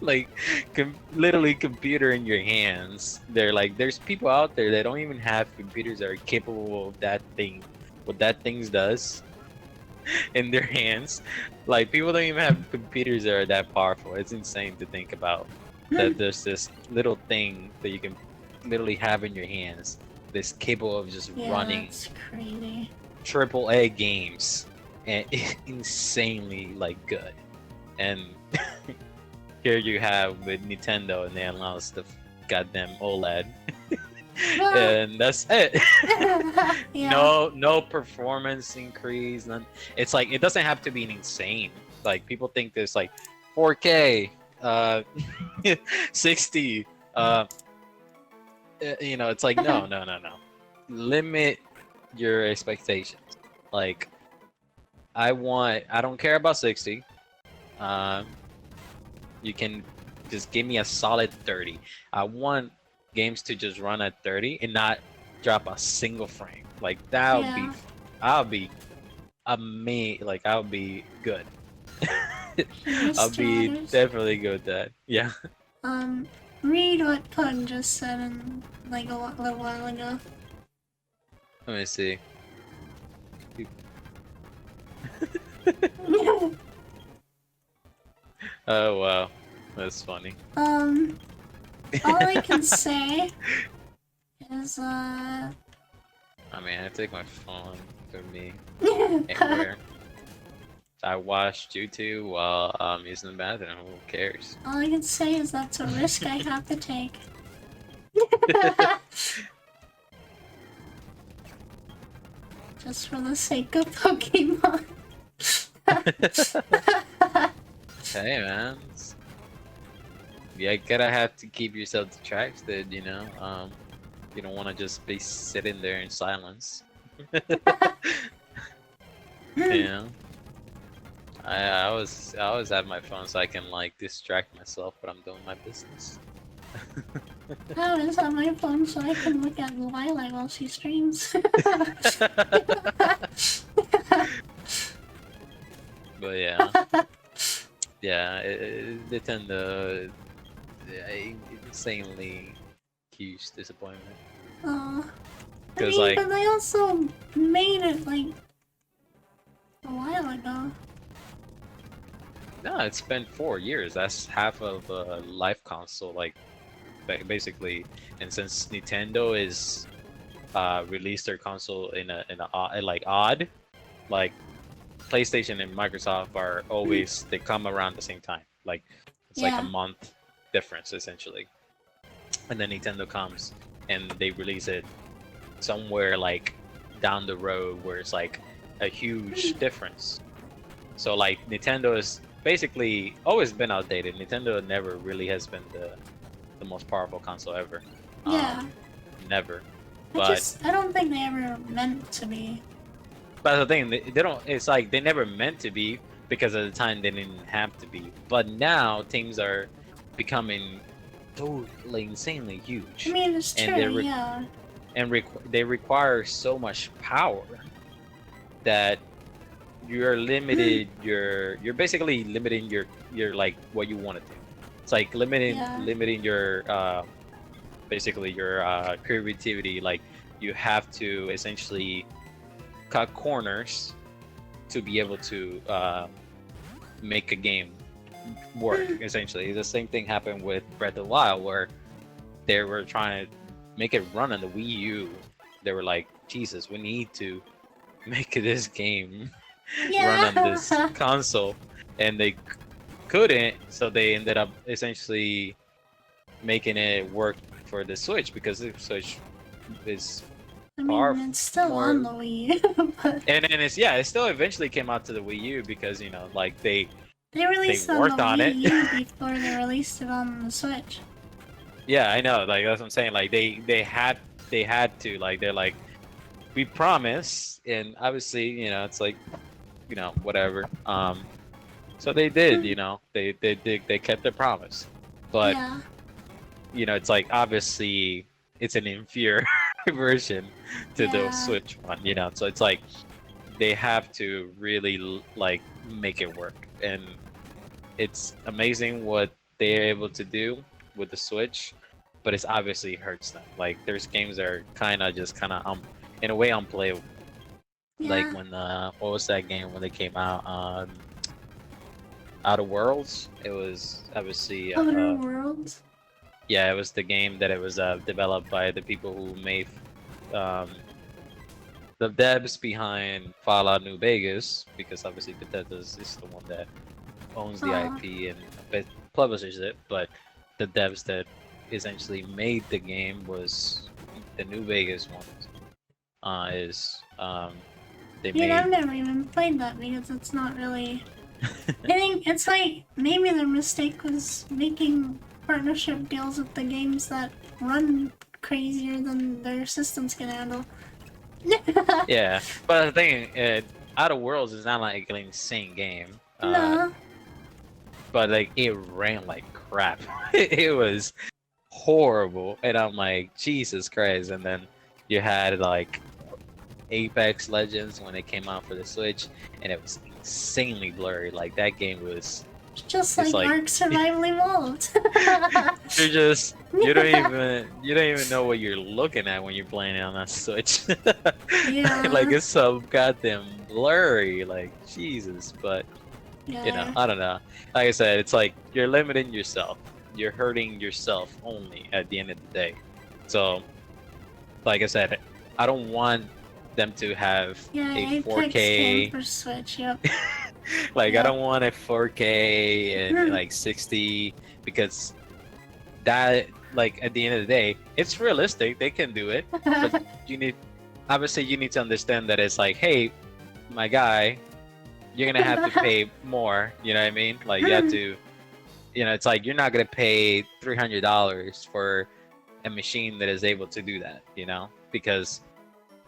Like literally computer in your hands. They're like, there's people out there that don't even have computers that are capable of that thing, what that thing does in their hands. Like people don't even have computers that are that powerful. It's insane to think about that there's this little thing that you can literally have in your hands that's capable of just running That's crazy. AAA games and insanely like good. And here you have with Nintendo, and they announced the goddamn OLED. And that's it. No performance increase. None. It's like it doesn't have to be insane. Like people think there's like 4K, 60. You know, it's like no. Limit your expectations. Like, I don't care about 60. Um, you can just give me a solid 30. I want games to just run at 30 and not drop a single frame. Like that would be, Yeah. I'll be amazing. Like I'll be good. I'll Mr. be Otters. definitely good at that. Yeah. Read what Pun just said in like a little while ago. Let me see. Oh wow, that's funny. All I can say is I mean, I take my phone with me anywhere. I watch YouTube while I'm using the bathroom. Who cares? all I can say is that's a risk I have to take. Just for the sake of Pokemon. Hey man, yeah, gotta have to keep yourself distracted, you know. You don't want to just be sitting there in silence. Yeah, I always have my phone so I can like distract myself when I'm doing my business. I always have my phone so I can look at Lilac while she streams. But yeah, yeah, Nintendo, insanely huge disappointment. I Because mean, like, but they also made it like a while ago. no, it's been 4 years. That's half of a life console, like basically. And since Nintendo is released their console in a like odd, like PlayStation and Microsoft are always they come around the same time. Like it's like a Yeah. month difference essentially. And then Nintendo comes and they release it somewhere like down the road where it's like a huge difference. So like Nintendo is basically always been outdated. Nintendo never really has been the most powerful console ever. Yeah. Never. I don't think they ever meant to be. But the thing, they don't. It's like they never meant to be because at the time they didn't have to be. But now things are becoming totally insanely huge. I mean, it's true, And yeah. they require so much power that you're limited. You're basically limiting your like what you want to do. It's like limiting your basically your creativity. Like you have to essentially cut corners to be able to make a game work. Essentially, the same thing happened with Breath of the Wild, where they were trying to make it run on the Wii U. They were like, Jesus, we need to make this game run on this console, and they couldn't, so they ended up essentially making it work for the Switch because the Switch is I mean, it's still on the Wii U, but... And it still eventually came out to the Wii U because, you know, like they released it worked on on the it. Wii U before they released it on the Switch. Yeah, I know. Like that's what I'm saying. Like they had to, like, they're like, we promise, and obviously, you know, it's like, you know, whatever. So they did, you know, they kept their promise, but Yeah. you know, it's like obviously it's an inferior version to the Switch one, you know. So it's like they have to really like make it work, and it's amazing what they're able to do with the Switch, but it's obviously hurts them. Like there's games that are kind of in a way unplayable. Yeah. Like when what was that game when they came out? Outer Worlds. It was obviously Outer Worlds. Yeah, it was the game that it was developed by the people who made the devs behind Fallout New Vegas, because obviously Bethesda is the one that owns the IP and publishes it, but the devs that essentially made the game was the New Vegas one. They made... I've never even played that because it's not really... I think it's like maybe their mistake was making partnership deals with the games that run crazier than their systems can handle. Yeah, but the thing, Outer Worlds is not like an insane game. No. But like it ran like crap. It was horrible, and I'm like, Jesus Christ! And then you had like Apex Legends when it came out for the Switch, and it was insanely blurry. Like that game was, Just it's like like Ark Survival Evolved. you don't even know what you're looking at when you're playing it on that Switch. Yeah. Like it's so goddamn blurry. Like Jesus, but. You know, Yeah. I don't know. Like I said, it's like you're limiting yourself. You're hurting yourself only at the end of the day. So, like I said, I don't want them to have Yeah, a Apex game 4K. for Switch, yep. Like I Yep. don't want a 4K and like 60 because that, like at the end of the day, it's realistic. They can do it, but you need, obviously, you need to understand that it's like, hey, my guy, you're gonna have to pay more. You know what I mean? Like you have to, you know, it's like you're not gonna pay $300 for a machine that is able to do that. You know, because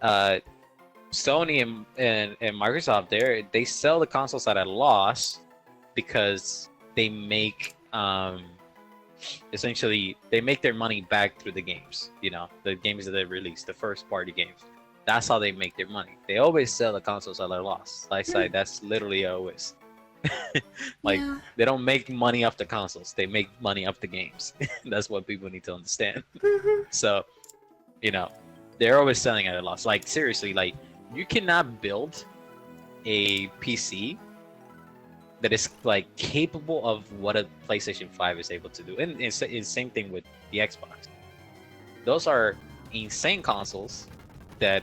Sony and Microsoft, they sell the consoles at a loss because they make essentially they make their money back through the games. You know, the games that they release, the first party games. That's how they make their money. They always sell the consoles at a loss. Like I said, that's literally always. Like Yeah. they don't make money off the consoles. They make money off the games. That's what people need to understand. So, you know, they're always selling at a loss. Like seriously, like you cannot build a PC that is like capable of what a PlayStation 5 is able to do. And it's the same thing with the Xbox. Those are insane consoles that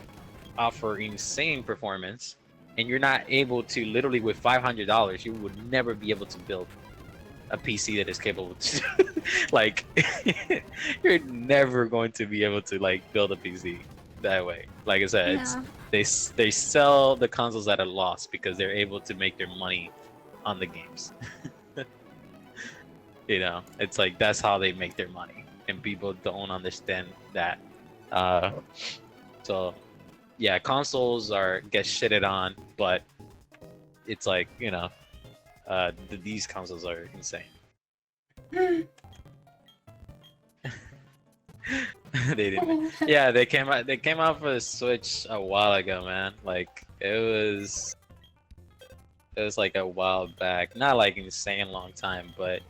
offer insane performance, and you're not able to literally with $500 you would never be able to build a PC that is capable to like you're never going to be able to like build a PC that way. Like I said, Yeah. they sell the consoles at a loss because they're able to make their money on the games. You know, it's like that's how they make their money, and people don't understand that. So yeah, consoles get shitted on, but it's like, you know, these consoles are insane. They didn't. Yeah, they came out. They came out for the Switch a while ago, man. Like it was like a while back. Not like insane long time, but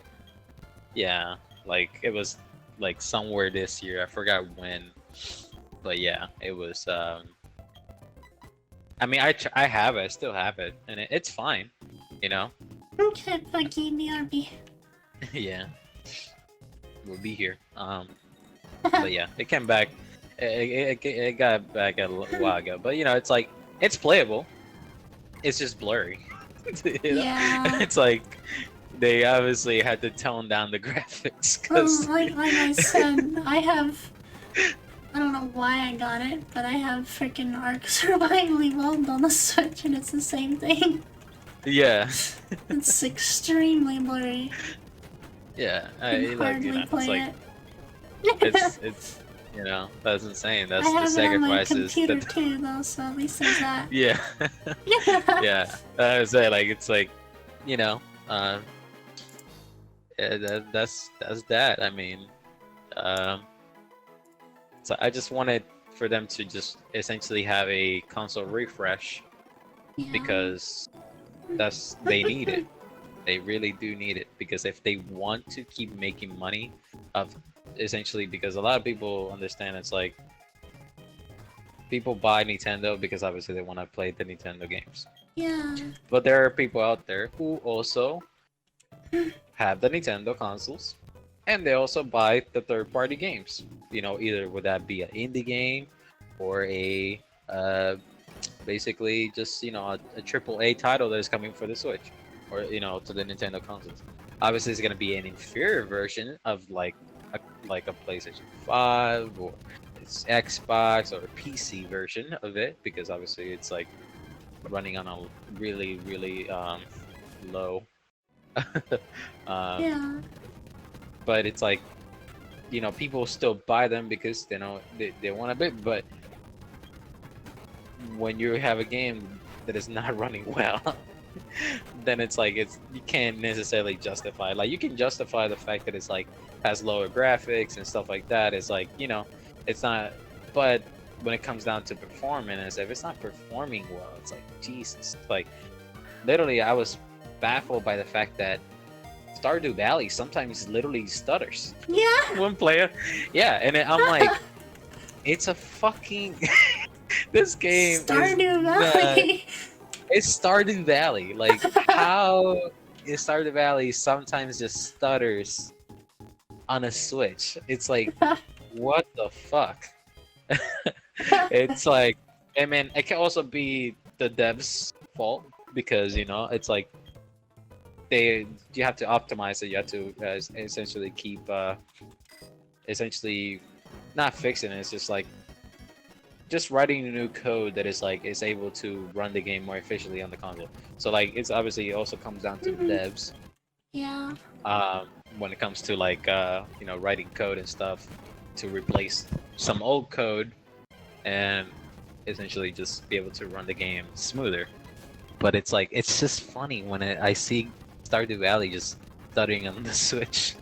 yeah, like it was like somewhere this year. I forgot when, but yeah, it was. I mean, I have it. I still have it, and it's fine. You know. Okay, Bucky, BRB. Yeah, we'll be here. But yeah, it came back. It got back a while ago, but you know, it's like it's playable. It's just blurry. You know? Yeah. It's like they obviously had to tone down the graphics because Like I said, I don't know why I got it, but I have freaking Ark Survival Evolved on the Switch, and it's the same thing. yeah, It's extremely blurry. yeah. I can Like, hardly you know, play it's you know, that's insane. That's I the have it on my sacrifices. computer too, though, so at least there's that. Yeah, yeah. I would say like it's like, you know, yeah, that's that. I mean, so I just wanted for them to just essentially have a console refresh Yeah. because they need it. They really do need it because if they want to keep making money of essentially, because a lot of people understand it's like people buy Nintendo because obviously they want to play the Nintendo games. Yeah. But there are people out there who also have the Nintendo consoles and they also buy the third-party games. You know, either would that be an indie game or a basically just, you know, a AAA title that is coming for the Switch or, you know, to the Nintendo consoles. Obviously, it's going to be an inferior version of like a PlayStation 5 or it's Xbox or a PC version of it because obviously it's like running on a really low Yeah. but it's like, you know, people still buy them because they know they want a bit, but when you have a game that is not running well, then it's like you can't necessarily justify. Like you can justify the fact that it's like has lower graphics and stuff like that. It's like, you know, it's not. But when it comes down to performance, if it's not performing well, it's like Jesus. Like literally, I was baffled by the fact that Stardew Valley sometimes literally stutters. Yeah. One player, yeah, and I'm like, it's a fucking this game Stardew is Valley. it's Stardew Valley. Like how is Stardew Valley sometimes just stutters on a Switch? It's like what the fuck? It's like, I mean, it can also be the devs' fault because you know it's like you have to optimize it. You have to essentially keep essentially not fixing it. It's just like just writing new code that is like is able to run the game more efficiently on the console. So like it's obviously it also comes down to the devs. Yeah. When it comes to like you know writing code and stuff to replace some old code and essentially just be able to run the game smoother. But it's like it's just funny when I see Stardew Valley just stuttering on the Switch.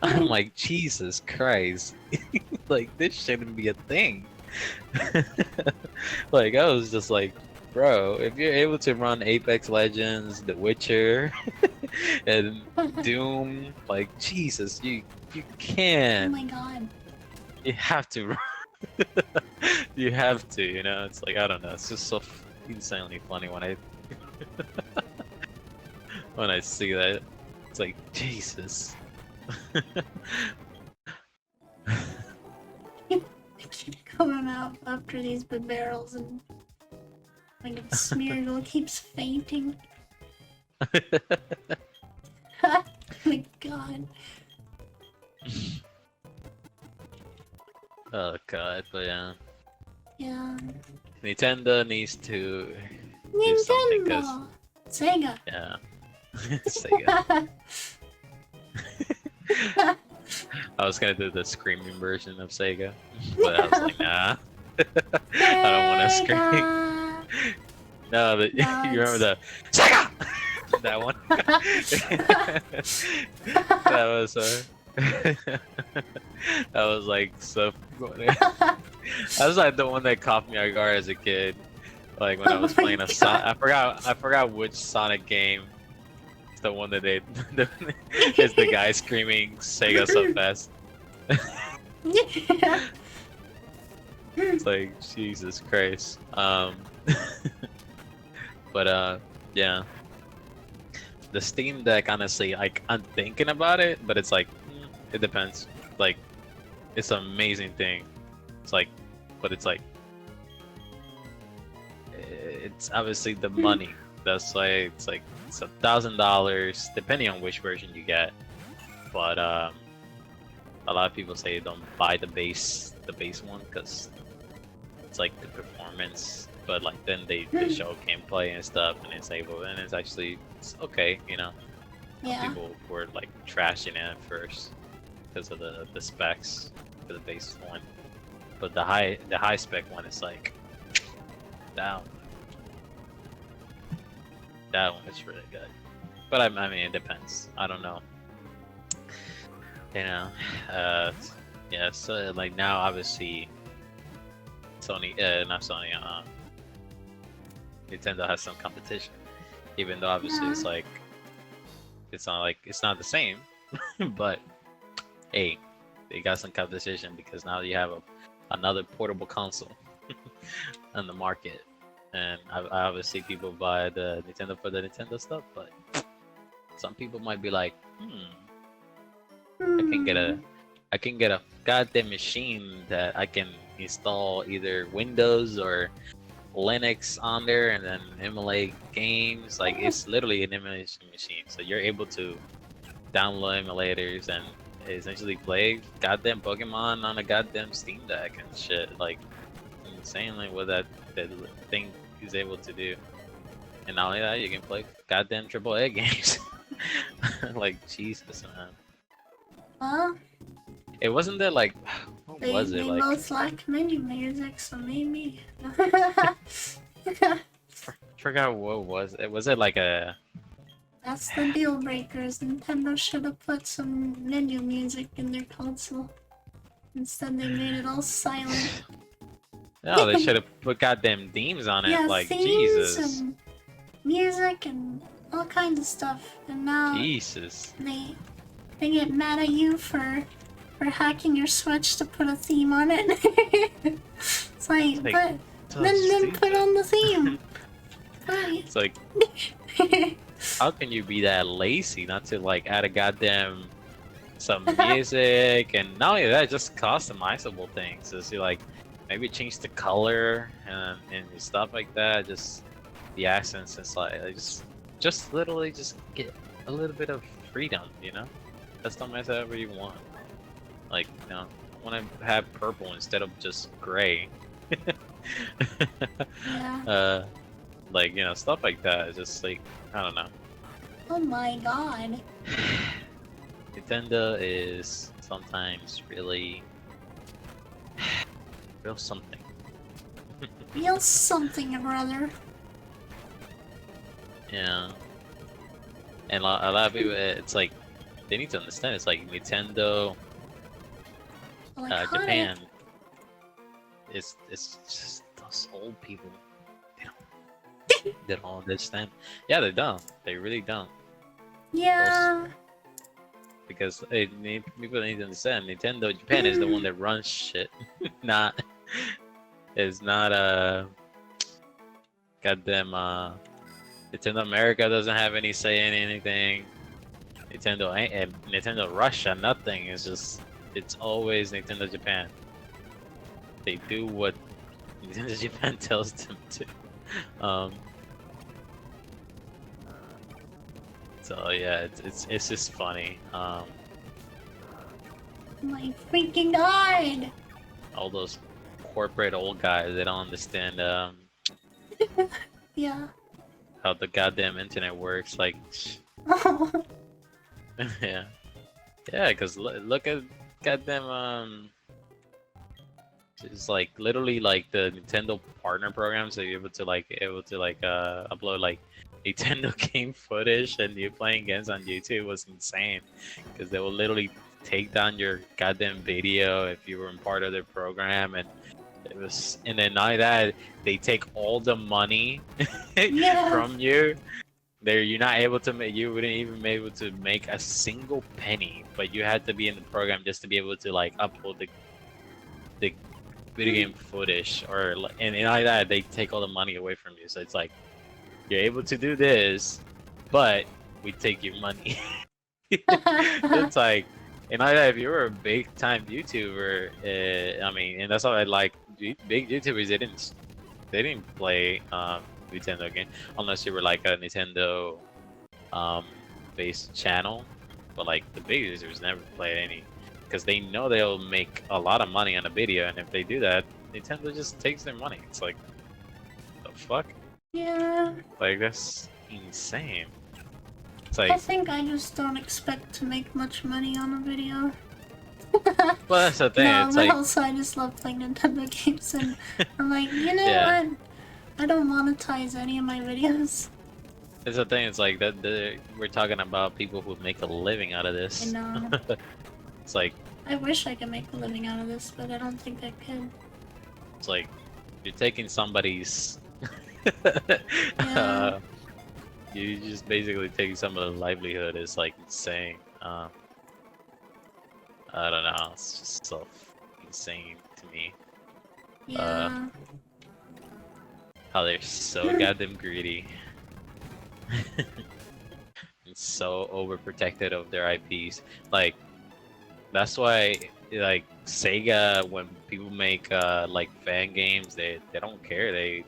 I'm like, Jesus Christ. Like this shouldn't be a thing. Like I was just like, bro, if you're able to run Apex Legends, The Witcher, and Doom, like Jesus, you Oh can. my god. You have to. You have to, you know. It's like I don't know. It's just so insanely funny when I when I see that. It's like Jesus. Coming out after these barrels and like Smeargle keeps fainting. Oh my god. Oh god, but yeah. Yeah. Nintendo needs to do something because Nintendo! Sega! yeah. Sega. I was gonna do the screaming version of Sega, but I was like, nah. I don't want to scream. No, but you remember the Sega? That one? That was that was like so funny. That was like the one that caught me off guard as a kid. Like when I was playing a Sonic, I forgot which Sonic game. It's the one that they is the guy screaming Sega so fast. Yeah. It's like Jesus Christ. But yeah. The Steam Deck, honestly, like I'm thinking about it, but it's like it depends. Like it's an amazing thing. It's like, but it's like it's obviously the money. That's why it's like it's $1,000 depending on which version you get. But a lot of people say don't buy the base one because it's like the performance. But like then they show gameplay and stuff, and it's able, and it's actually okay, you know. Yeah. People were like trashing it at first because of the specs for the base one, but the high spec one is like that one is really good. But I mean it depends. I don't know. You know, yeah. So like now obviously Sony, not Sony, Nintendo has some competition, even though obviously it's like it's not the same, but hey, they got some competition because now you have another portable console on the market, and I obviously people buy the Nintendo for the Nintendo stuff, but some people might be like, I can get a goddamn machine that I can install either Windows or Linux on there and then emulate games. Like it's literally an emulation machine, so you're able to download emulators and essentially play goddamn Pokemon on a goddamn Steam Deck and shit. Like insanely what that thing is able to do. And not only that, you can play goddamn AAA games. Like Jesus, man. Well, It wasn't that what was it they like? both lack menu music, so maybe. Forgot what was it. Was it like a? That's the deal breakers. Nintendo should have put some menu music in their console. Instead, they made it all silent. No, they should have put goddamn themes on it. Yeah, Like themes Jesus. and music and all kinds of stuff. And now Jesus. they get mad at you for hacking your Switch to put a theme on it. It's like, but so then put on the theme. Right. It's like, how can you be that lazy not to like add a goddamn some music and not only that, just customizable things. Just like maybe change the color and stuff like that. Just the accents and like just literally just get a little bit of freedom, you know? Customize however you want. Like, you know, I want to have purple instead of just gray. Yeah. Like, you know, stuff like that. It's just like, I don't know. Oh my god. Nintendo is sometimes really real something. Real something or other. Yeah. And a lot of people, it's like, they need to understand, it's like Nintendo, Like, Japan, it's just those old people. They don't understand. Yeah, they don't. They really don't. Yeah. Because people need to understand, Nintendo Japan is the one that runs shit. It's not goddamn Nintendo America doesn't have any say in anything. Nintendo Russia, nothing. It's always Nintendo Japan. They do what Nintendo Japan tells them to. So yeah, it's just funny. My freaking god! All those corporate old guys, they don't understand Yeah. how the goddamn internet works. Like, yeah, because look at goddamn it's like literally like the Nintendo partner programs that you're able to upload like Nintendo game footage and you playing games on YouTube was insane because they will literally take down your goddamn video if you were in part of their program and then not only that, they take all the money from you. You're not able to make, you wouldn't even be able to make a single penny, but you had to be in the program just to be able to like upload the video game footage and like that they take all the money away from you. So it's like you're able to do this, but we take your money. It's like, and like that, if you were a big time YouTuber, I mean, and that's what I like. Big YouTubers, they didn't play Nintendo game unless you were like a Nintendo based channel. But like the big YouTubers never play any because they know they'll make a lot of money on a video, and if they do that, Nintendo just takes their money. It's like, the fuck? Yeah. Like that's insane. It's like, I think I just don't expect to make much money on a video. well, that's the thing. No, it's but like, also I just love playing Nintendo games, and I'm like, you know Yeah. what? I don't monetize any of my videos. it's the thing. It's like that. We're talking about people who make a living out of this. I know. It's like, I wish I could make a living out of this, but I don't think I could. it's like you're taking somebody's. Yeah. You just basically take some of the livelihood. It's like insane. I don't know. It's just so insane to me. Yeah. How they're so goddamn greedy. And so overprotected of their IPs. Like, that's why, like, Sega, when people make like fan games, they don't care. They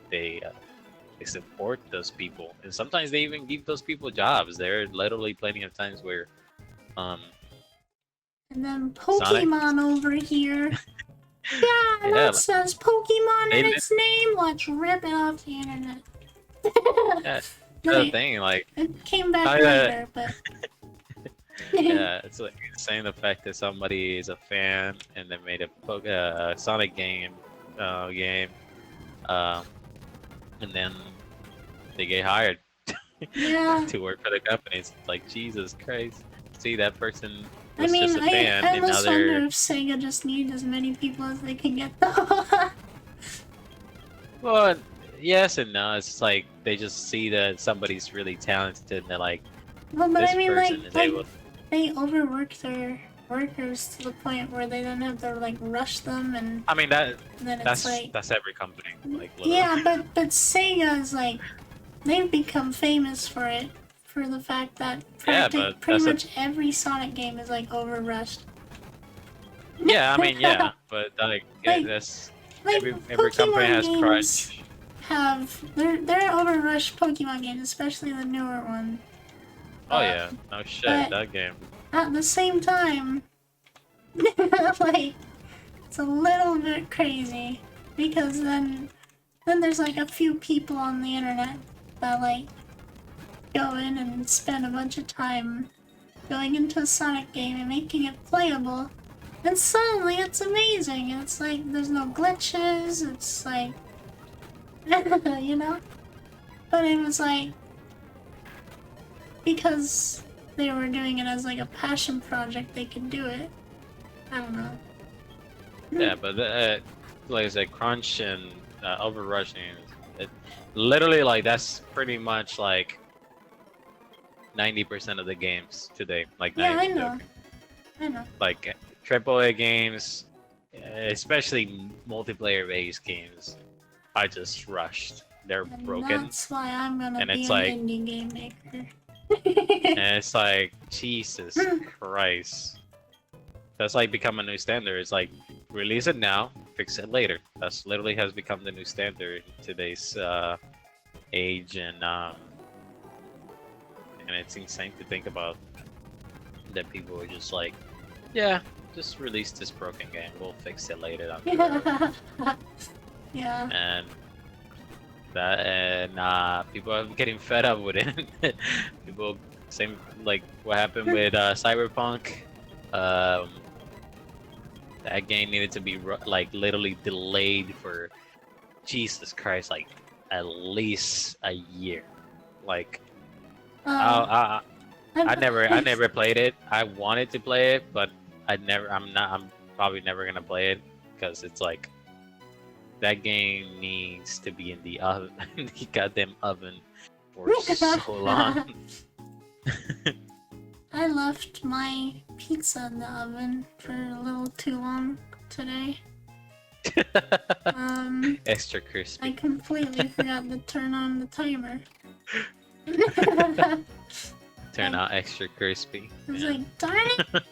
support those people, and sometimes they even give those people jobs. There are literally plenty of times where, And then Pokemon over here. Yeah, that says Pokemon in its name. Let's rip it off the internet. Yeah, the thing, like, it came back later, but yeah, it's like saying the fact that somebody is a fan and they made a Sonic game, and then they get hired Yeah. to work for the company. It's like, Jesus Christ. See, that person I was mean, just a fan, I and now almost wonder they're... if Sega just needs as many people as they can get though. Well, yes and no. It's like they just see that somebody's really talented, and they're like, Well, but this I mean, person is able... they overwork their workers to the point where they then have to like rush them, and I mean, then it's like, that's every company, like, literally. yeah, but Sega is like, they've become famous for it, for the fact that Yeah, but pretty much every Sonic game is like over rushed. Yeah, I mean, yeah, but like, that's every company has crunch. They're over rushed Pokemon games, especially the newer one. Oh yeah, no shit, that game. At the same time, like, it's a little bit crazy, because then there's like a few people on the internet that like go in and spend a bunch of time going into a Sonic game and making it playable, and suddenly it's amazing. It's like there's no glitches, it's like you know? But it was like, because they were doing it as like a passion project, they could do it. I don't know. Yeah, but like I said, crunch and overrushing, it literally, like, that's pretty much like 90% of the games today. Like, Yeah, not I even know. joking. I know. Like AAA games, especially multiplayer-based games, are just rushed. They're And broken. that's why I'm gonna And be it's an like... indie game maker. And it's like, Jesus Christ. That's like become a new standard. It's like, release it now, fix it later. That's literally has become the new standard in today's age, and it's insane to think about that people are just like, yeah, just release this broken game, we'll fix it later. Yeah. And that, and people are getting fed up with it. People, same like what happened with Cyberpunk. That game needed to be like literally delayed for, Jesus Christ, like at least a year. Like, I never played it. I wanted to play it, but I'm probably never gonna play it, because it's like, that game needs to be in the oven, the goddamn oven, for so long. I left my pizza in the oven for a little too long today. Extra crispy. I completely forgot to turn on the timer. Turn out extra crispy. I was like, darn it!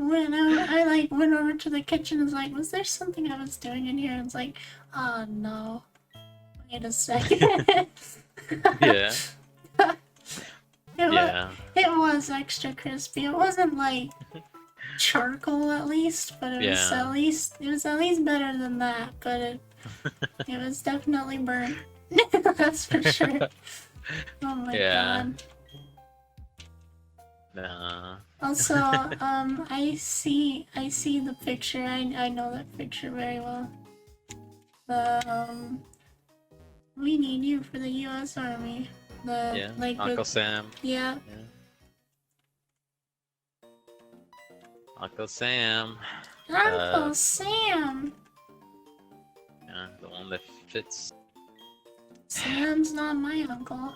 I like went over to the kitchen and was like, was there something I was doing in here? And it's like, oh no. Wait a second. Yeah. It was extra crispy. It wasn't like charcoal at least, but it was at least better than that. But it was definitely burnt. That's for sure. Oh my god. Nah. Also, I see the picture. I know that picture very well. We need you for the U.S. Army. Uncle Sam. Yeah. Uncle Sam. Uncle Sam. Yeah, the one that fits. Sam's not my uncle.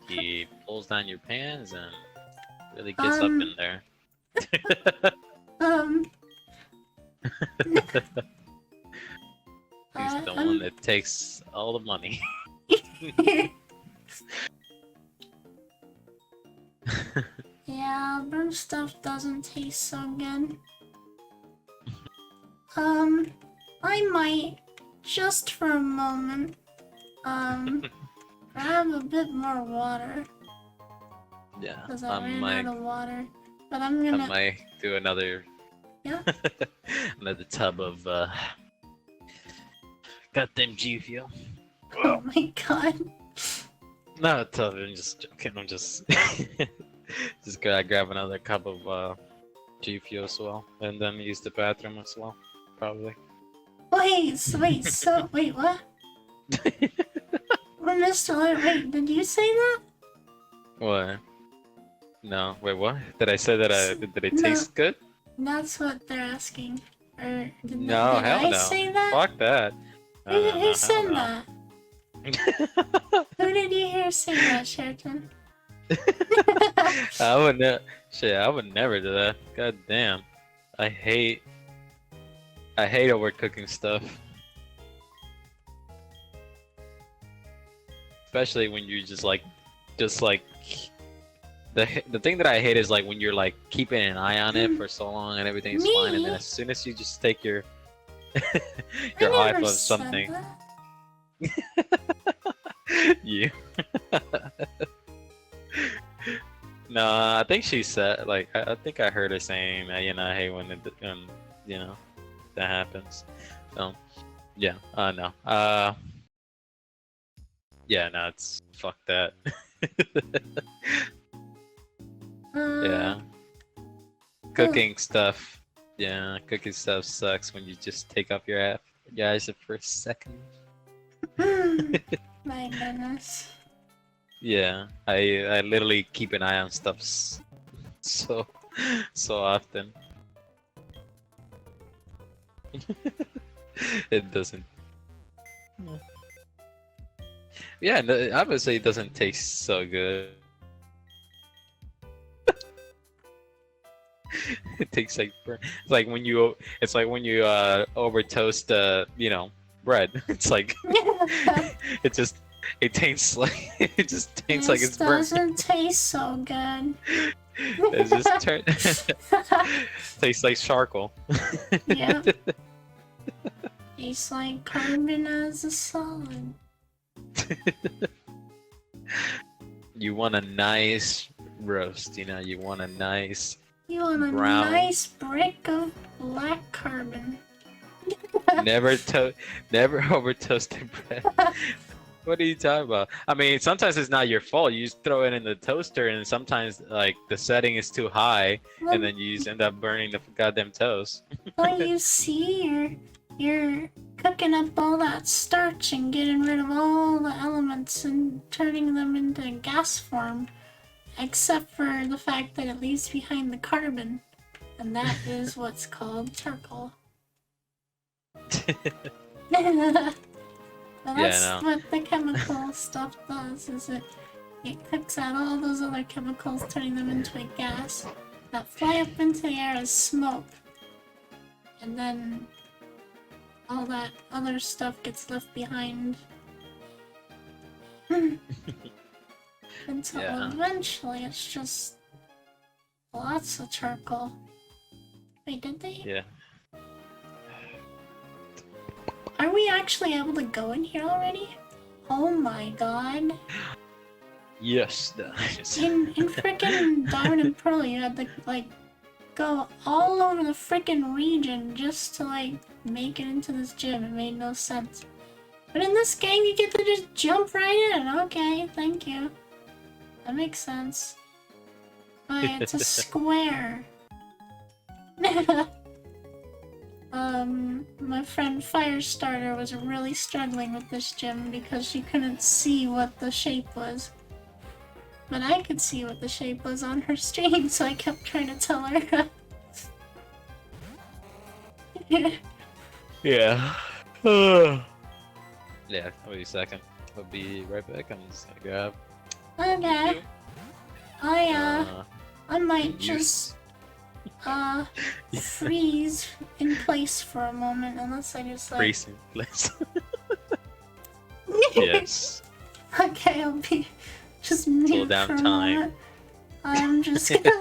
He pulls down your pants and really gets up in there. He's the one that takes all the money. Yeah, burnt stuff doesn't taste so good. I might, just for a moment, grab a bit more water. Yeah, Because I ran out of water. But I'm gonna... I might do another... Yeah? another tub of, goddamn G Fuel. Oh my god. No, tub, I'm just joking, I'm just... just gonna grab another cup of, G Fuel as well. And then use the bathroom as well, probably. Wait, what? Mr. Light, wait, did you say that? What? No, wait, what? Did I say that did it No. taste good? That's what they're asking. Or did Hell I no. say that? Fuck that. Who said no. that? Who did you hear say that, Sheraton? I would never. Shit, I would never do that. God damn. I hate overcooking stuff. Especially when you just like the thing that I hate is like when you're like keeping an eye on it for so long and everything's fine, and then as soon as you just take your your eye off something. You. No, I think she said like I think I heard her saying that, you know, I hate when you know, that happens. So yeah, no. Yeah, no, it's fuck that. Yeah. Cooking stuff. Yeah, cooking stuff sucks when you just take off your eyes for a second. My goodness. Yeah, I literally keep an eye on stuff so often. It doesn't. Yeah, no, obviously it doesn't taste so good. It tastes like burn. It's like when you over toast you know, bread. It's like it tastes like it just tastes like it's burnt. It doesn't taste so good. It just tastes like charcoal. Yeah. Tastes like carbon as a solid. You want a nice roast, you know, you want a nice brown. Nice brick of black carbon. Never over toasted bread. What are you talking about? I mean, sometimes it's not your fault. You just throw it in the toaster, and sometimes like the setting is too high, and then you just end up burning the goddamn toast. Well, you see, you're cooking up all that starch and getting rid of all the elements and turning them into gas form, except for the fact that it leaves behind the carbon, and that is what's called charcoal. Well, that's what the chemical stuff does, is it cooks out all those other chemicals, turning them into a gas that fly up into the air as smoke. And then all that other stuff gets left behind. Until eventually it's just lots of charcoal. Wait, did they? Yeah. Are we actually able to go in here already? Oh my god. Yes. In frickin' Diamond and Pearl, you had to, like, go all over the frickin' region just to, like, make it into this gym. It made no sense. But in this game, you get to just jump right in. Okay, thank you. That makes sense. Oh yeah, it's a square. My friend Firestarter was really struggling with this gym because she couldn't see what the shape was. But I could see what the shape was on her stream, so I kept trying to tell her. Yeah. Yeah, wait a second. I'll be right back. I'm just gonna grab. Okay. I might just freeze in place for a moment, unless I just like freeze in place. Yes. Okay, I'll be just mute down for a time. moment. I'm just gonna